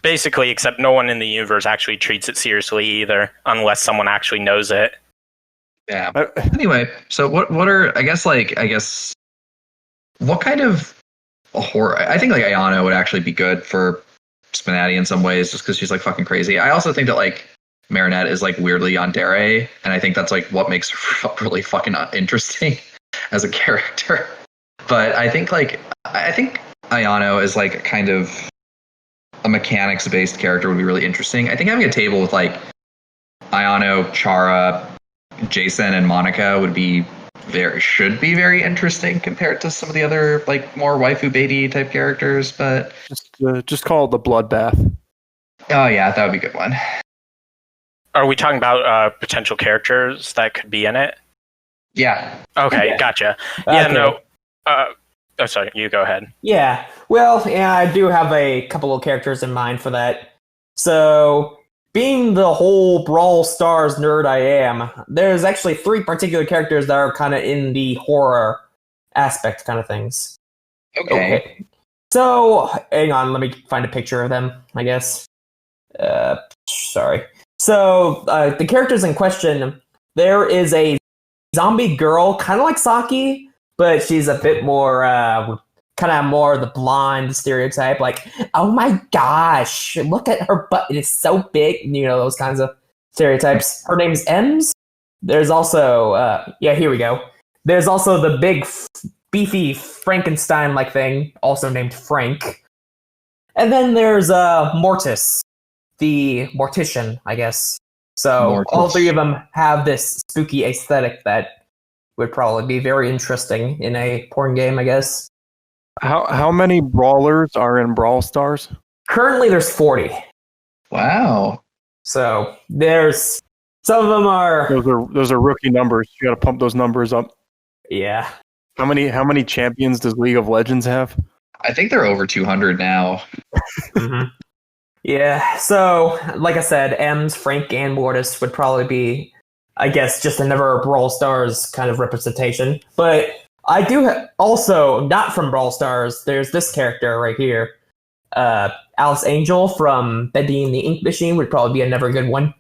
Basically, except no one in the universe actually treats it seriously either, unless someone actually knows it. Yeah. Anyway, so what are I guess what kind of horror? I think like Ayano would actually be good for SPNatI in some ways, just because she's like fucking crazy. I also think that like Marinette is like weirdly yandere, and I think that's like what makes her really fucking interesting as a character. But I think Ayano is like kind of a mechanics-based character would be really interesting. I think having a table with like Ayano, Chara, Jason, and Monica should be very interesting compared to some of the other like more waifu baity type characters. But Just call it the Bloodbath. oh yeah, that would be a good one. Are we talking about potential characters that could be in it? Yeah. Okay, Yeah. gotcha. Yeah, Okay. no. Oh, sorry, you go ahead. Yeah. Well, yeah, I do have a couple of characters in mind for that. So, being the whole Brawl Stars nerd I am, there's actually 3 particular characters that are kind of in the horror aspect kind of things. Okay. So, hang on, let me find a picture of them, I guess. Sorry. So, the characters in question, there is a zombie girl, kind of like Saki, but she's a bit more, kind of more the blonde stereotype. Like, oh my gosh, look at her butt, it is so big. You know, those kinds of stereotypes. Her name's Ems. There's also, here we go. There's also the big, beefy Frankenstein-like thing, also named Frank. And then there's Mortis, the mortician, I guess. So Mortis. all 3 of them have this spooky aesthetic that would probably be very interesting in a porn game, I guess. How many brawlers are in Brawl Stars? Currently, there's 40. Wow. So there's some of them are Those are rookie numbers. You got to pump those numbers up. yeah. How many champions does League of Legends have? I think they're over 200 now. Mm-hmm. Yeah. So like I said, Ems, Frank, and Mortis would probably be, I guess, just another Brawl Stars kind of representation. But I do also, not from Brawl Stars, there's this character right here. Alice Angel from Betty and the Ink Machine would probably be another good one.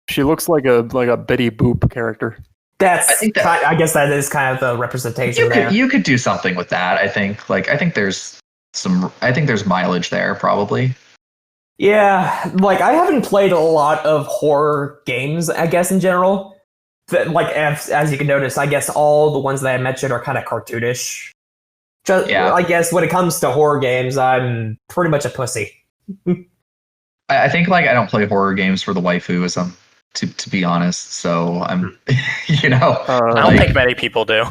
She looks like a Betty Boop character. I guess that is kind of the representation there. You could do something with that. I think there's mileage there probably. Yeah, like I haven't played a lot of horror games, I guess, in general. Like, as you can notice, I guess all the ones that I mentioned are kind of cartoonish. I guess when it comes to horror games, I'm pretty much a pussy. I think like I don't play horror games for the waifuism, to be honest. So I'm, I don't think many people do.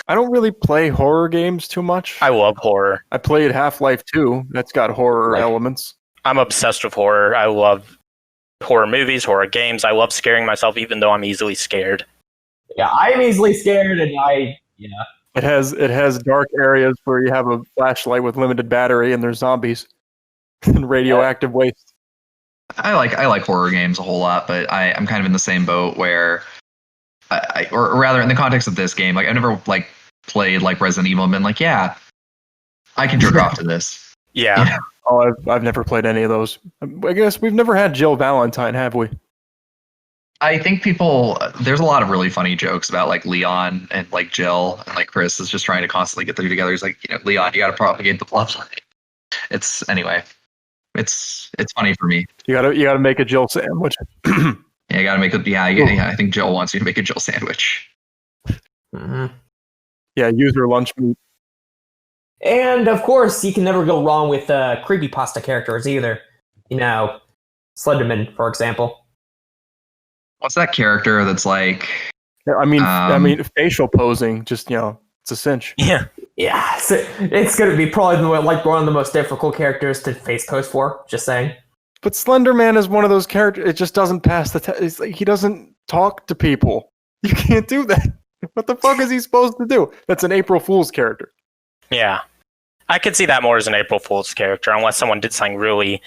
I don't really play horror games too much. I love horror. I played Half-Life 2. That's got horror elements. I'm obsessed with horror. I love horror movies, horror games. I love scaring myself, even though I'm easily scared. Yeah, I'm easily scared, and It has dark areas where you have a flashlight with limited battery, and there's zombies and radioactive waste. I like horror games a whole lot, but I'm kind of in the same boat where, or rather, in the context of this game, like I never like played like Resident Evil and been like, yeah, I can jerk off to this. Yeah. You know? Oh, I've never played any of those. I guess we've never had Jill Valentine, have we? I think there's a lot of really funny jokes about like Leon and like Jill and like Chris is just trying to constantly get them together. He's like, Leon, you got to propagate the bloodline. It's funny for me. You gotta make a Jill sandwich. Yeah, you got to make it. Yeah, I think Jill wants you to make a Jill sandwich. Mm-hmm. Yeah, user lunch meat. And of course, you can never go wrong with creepypasta characters either. You know, Slenderman, for example. What's that character that's like? I mean, facial posing, just it's a cinch. Yeah. Yeah, so it's going to be probably one of the most difficult characters to face post for. Just saying. But Slenderman is one of those characters. It just doesn't pass the test. It's like he doesn't talk to people. You can't do that. What the fuck is he supposed to do? That's an April Fool's character. Yeah. I could see that more as an April Fool's character, unless someone did something really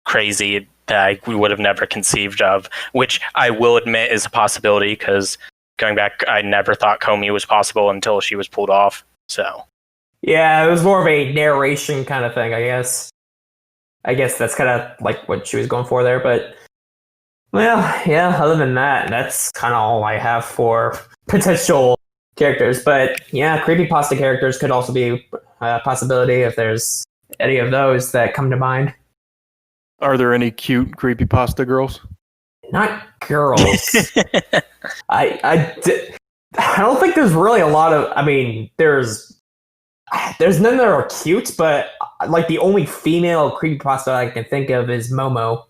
crazy that we would have never conceived of, which I will admit is a possibility, because going back, I never thought Comey was possible until she was pulled off. So. Yeah, it was more of a narration kind of thing, I guess. I guess that's kind of like what she was going for there, but well, yeah, other than that, that's kind of all I have for potential characters. But yeah, creepypasta characters could also be a possibility if there's any of those that come to mind. Are there any cute creepypasta girls? Not girls. I don't think there's really a lot of. I mean, there's none that are cute, but like the only female creepypasta I can think of is Momo.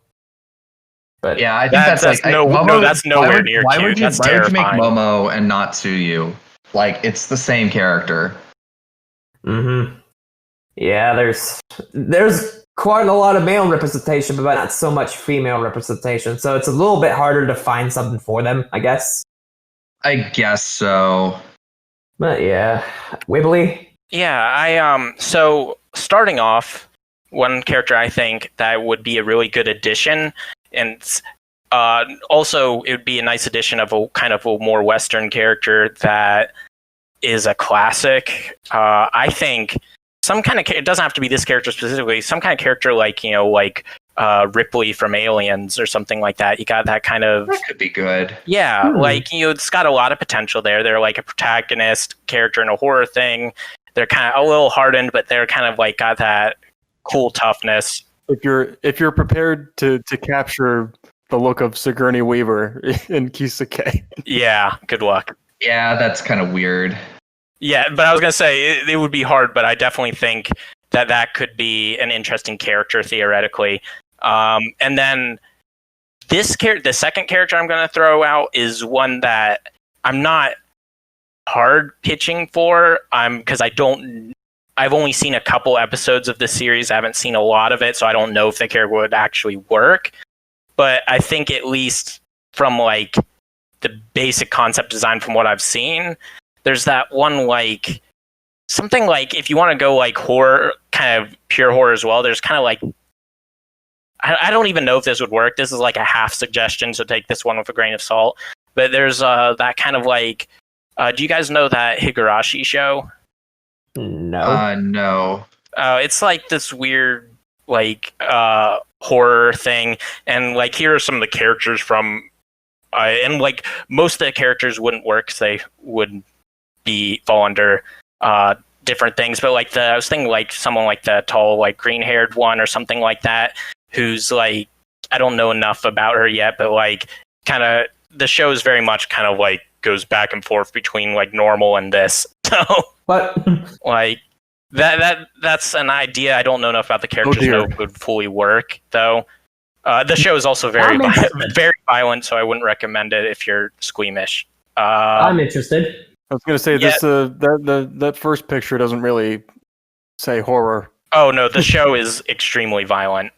But yeah, I think that's Momo, that's nowhere near cute. That's why would you make terrifying. Momo and not Tsuyu? Like, it's the same character. Mm-hmm. Yeah, there's quite a lot of male representation, but not so much female representation. So it's a little bit harder to find something for them, I guess. I guess so. But yeah, Wibbly. Yeah, so starting off, one character I think that would be a really good addition, and also it would be a nice addition of a kind of a more Western character that is a classic. I think some kind of it doesn't have to be this character specifically. Some kind of character like Ripley from Aliens or something like that. You got that kind of. That could be good. Yeah, it's got a lot of potential there. They're like a protagonist character in a horror thing. They're kind of a little hardened, but they're kind of like got that cool toughness. If you're prepared to capture the look of Sigourney Weaver in Kisake. Yeah, good luck. Yeah, that's kind of weird. Yeah, but I was going to say, it would be hard, but I definitely think that could be an interesting character, theoretically. And then the second character I'm going to throw out is one that I'm not hard pitching for, because I've only seen a couple episodes of the series. I haven't seen a lot of it, so I don't know if the character would actually work. But I think at least from like the basic concept design from what I've seen, there's that one like something like if you want to go like horror, kind of pure horror as well, there's kind of like I don't even know if this would work. This is like a half suggestion, so take this one with a grain of salt. But there's that kind of like do you guys know that Higurashi show? No. No. It's like this weird like horror thing, and like here are some of the characters from and like most of the characters wouldn't work because they would fall under different things, but like I was thinking like someone like the tall like green haired one or something like that, who's like I don't know enough about her yet, but like kind of the show is very much kind of like goes back and forth between like normal and this. So but like that's an idea. I don't know enough about the characters to know if it would fully work though. The show is also very very violent, so I wouldn't recommend it if you're squeamish. I'm interested. I was going to say this. That first picture doesn't really say horror. Oh no, the show is extremely violent.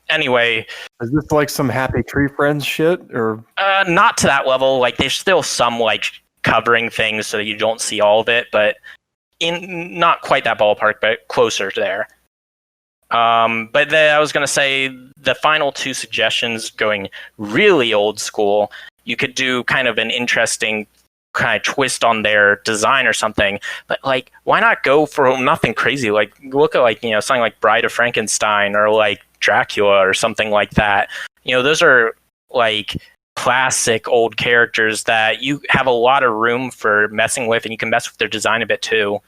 Anyway, is this like some Happy Tree Friends shit, or not to that level? Like there's still some like covering things so that you don't see all of it, but in not quite that ballpark, but closer to there. But I was going to say the final two suggestions, going really old school, you could do kind of an interesting kind of twist on their design or something, but like why not go for nothing crazy? Like look at like something like Bride of Frankenstein or like Dracula or something like that. Those are like classic old characters that you have a lot of room for messing with, and you can mess with their design a bit too.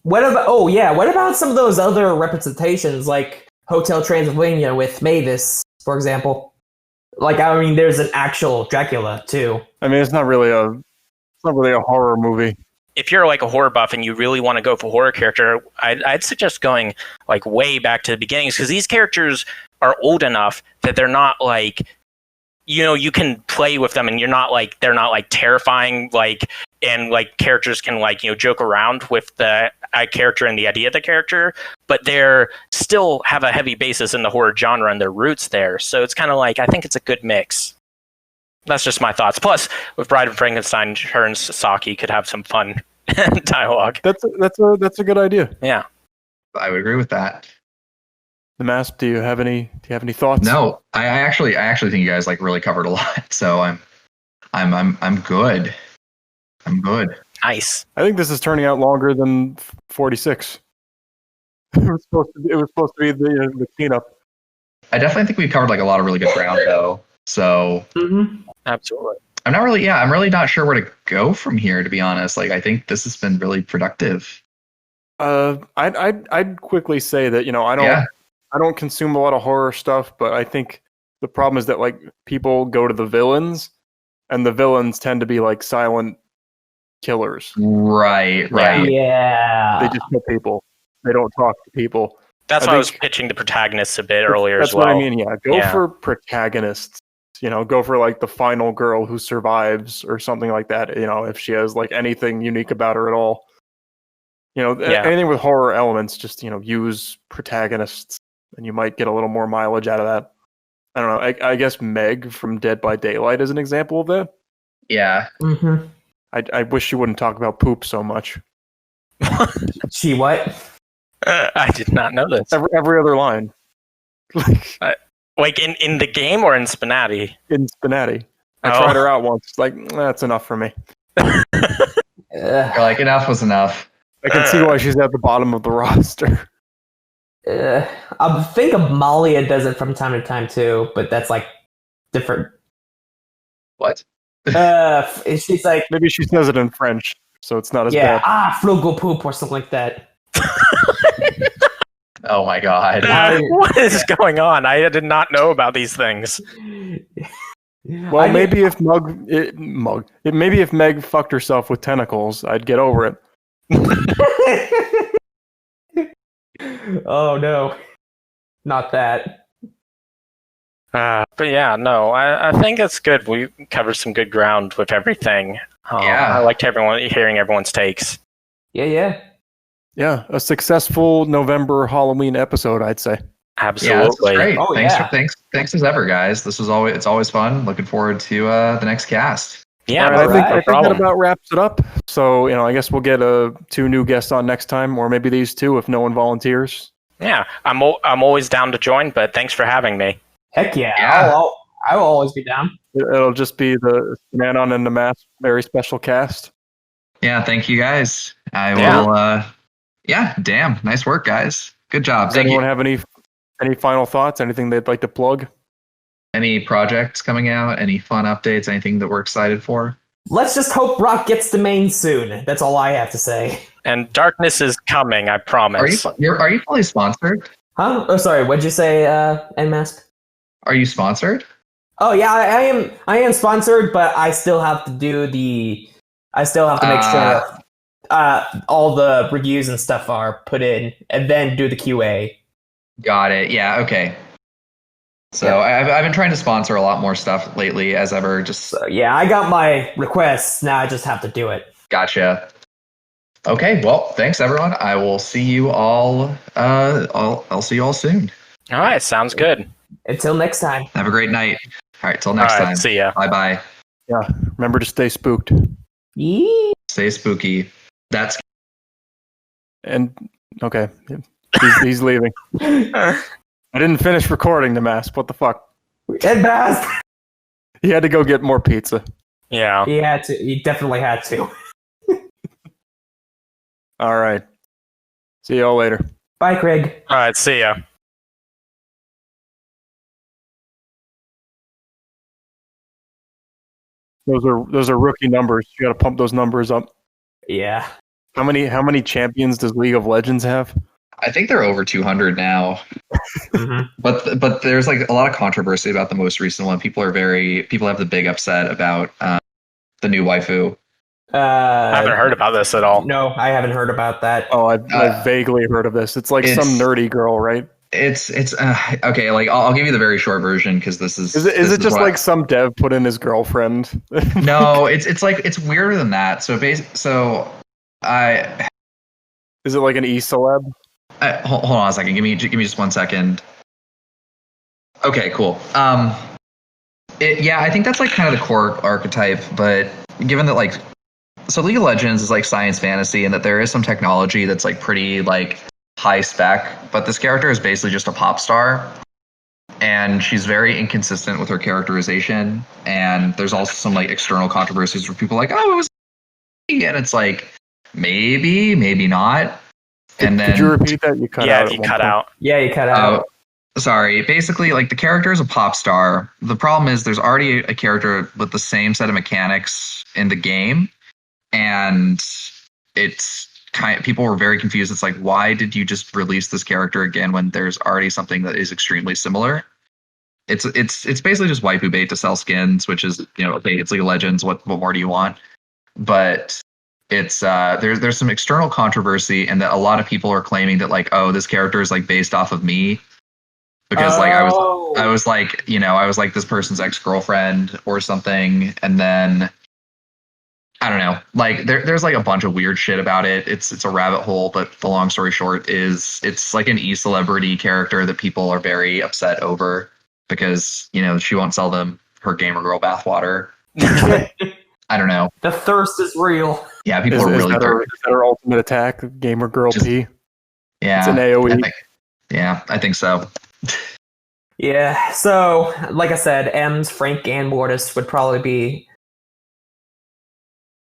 What about some of those other representations like Hotel Transylvania with Mavis, for example? Like, I mean, there's an actual Dracula too. I mean, it's not really not really a horror movie. If you're like a horror buff and you really want to go for a horror character, I'd suggest going like way back to the beginnings, because these characters are old enough that they're not like, you can play with them and they're not like terrifying, like, and like characters can like, joke around with the character and the idea of the character, but they're still have a heavy basis in the horror genre and their roots there. So it's kind of like, I think it's a good mix. That's just my thoughts. Plus, with Bride of Frankenstein, her and Saki could have some fun dialogue. That's a good idea. Yeah, I would agree with that. The Masp, do you have any thoughts? No, I actually think you guys like really covered a lot. So I'm good. I'm good. nice. I think this is turning out longer than 46. It was supposed to be the cleanup. I definitely think we covered like a lot of really good ground though. So Absolutely. I'm really not sure where to go from here, to be honest. Like, I think this has been really productive. I'd quickly say that I don't consume a lot of horror stuff, but I think the problem is that like people go to the villains, and the villains tend to be like silent killers. Right. Yeah. They just kill people. They don't talk to people. That's why I was pitching the protagonists a bit earlier as well. That's what I mean, yeah. Go for protagonists. Go for like the final girl who survives or something like that, if she has like anything unique about her at all. Anything with horror elements, just, use protagonists and you might get a little more mileage out of that. I don't know. I guess Meg from Dead by Daylight is an example of that. Yeah. Mm-hmm. I wish she wouldn't talk about poop so much. She what? I did not know this. Every other line. Like in the game or in SPNatI? In SPNatI. I tried her out once. Like, that's enough for me. You're like, enough was enough. I can see why she's at the bottom of the roster. I think Amalia does it from time to time too, but that's like different. What? She's like, maybe she says it in French, so it's not as bad. frugal poop or something like that. Oh my god. What is going on? I did not know about these things. Well, maybe if Meg fucked herself with tentacles, I'd get over it. Oh no, not that. But yeah, no, I think it's good. We covered some good ground with everything. I liked hearing everyone's takes. Yeah, a successful November Halloween episode, I'd say. Absolutely. Yeah, great. Oh, Thanks as ever, guys. It's always fun. Looking forward to the next cast. Yeah, I think that about wraps it up. So, I guess we'll get 2 new guests on next time, or maybe these 2 if no one volunteers. Yeah, I'm always down to join, but thanks for having me. Heck yeah. Yeah. I will always be down. It'll just be the spnanon and the NmasP very special cast. Yeah, thank you guys. I will. Damn, nice work, guys. Good job. Does anyone have any final thoughts? Anything they'd like to plug? Any projects coming out? Any fun updates? Anything that we're excited for? Let's just hope Brock gets the main soon. That's all I have to say. And darkness is coming, I promise. Are you fully sponsored? Huh? Oh, sorry. What'd you say, nmasp? Are you sponsored? Oh yeah, I am sponsored, but I still have to make sure all the reviews and stuff are put in, and then do the QA. Got it. Yeah. Okay. So I've been trying to sponsor a lot more stuff lately, as ever. I got my requests. Now I just have to do it. Gotcha. Okay. Well, thanks everyone. I will see you all. I'll see you all soon. All right, sounds good. Until next time. Have a great night. All right. Till next time. See ya. Bye bye. Yeah. Remember to stay spooked. Yee. Stay spooky. That's. And okay, he's leaving. I didn't finish recording the NmasP. What the fuck? nmasp. He had to go get more pizza. Yeah. He had to. He definitely had to. All right. See y'all later. Bye, Craig. All right, see ya. Those are rookie numbers. You got to pump those numbers up. Yeah. How many champions does League of Legends have? I think they're over 200 now. Mm-hmm. But there's like a lot of controversy about the most recent one. People have the big upset about the new waifu. I haven't heard about this at all. No, I haven't heard about that. Oh, I've vaguely heard of this. It's like some nerdy girl, right? It's okay. Like I'll give you the very short version because this is. Is it just like some dev put in his girlfriend? No, it's like it's weirder than that. So Is it like an e-celeb? Hold on a second. Give me just 1 second. Okay, cool. I think that's like kind of the core archetype, but given that like, so League of Legends is like science fantasy, and that there is some technology that's like pretty like high spec, but this character is basically just a pop star, and she's very inconsistent with her characterization. And there's also some like external controversies where people are like, oh, it was, and it's like maybe not. And then could you repeat that? You cut out. Yeah, you cut out. Yeah, you cut out. Sorry. Basically, like the character is a pop star. The problem is there's already a character with the same set of mechanics in the game, and it's people were very confused. It's like, why did you just release this character again when there's already something that is extremely similar? It's basically just waifu bait to sell skins, which is, okay, it's League of Legends. What more do you want? But it's there's some external controversy, and that a lot of people are claiming that like, oh, this character is like based off of me. Because like I was like this person's ex-girlfriend or something, and then I don't know, like there's like a bunch of weird shit about it. It's a rabbit hole, but the long story short is it's like an e-celebrity character that people are very upset over because she won't sell them her gamer girl bathwater. I don't know. The thirst is real. Yeah, people are really thirsty. Is that her ultimate attack, gamer girl P? Yeah, it's an AOE. I think so. Yeah, so like I said, M's, Frank, and Mortis would probably be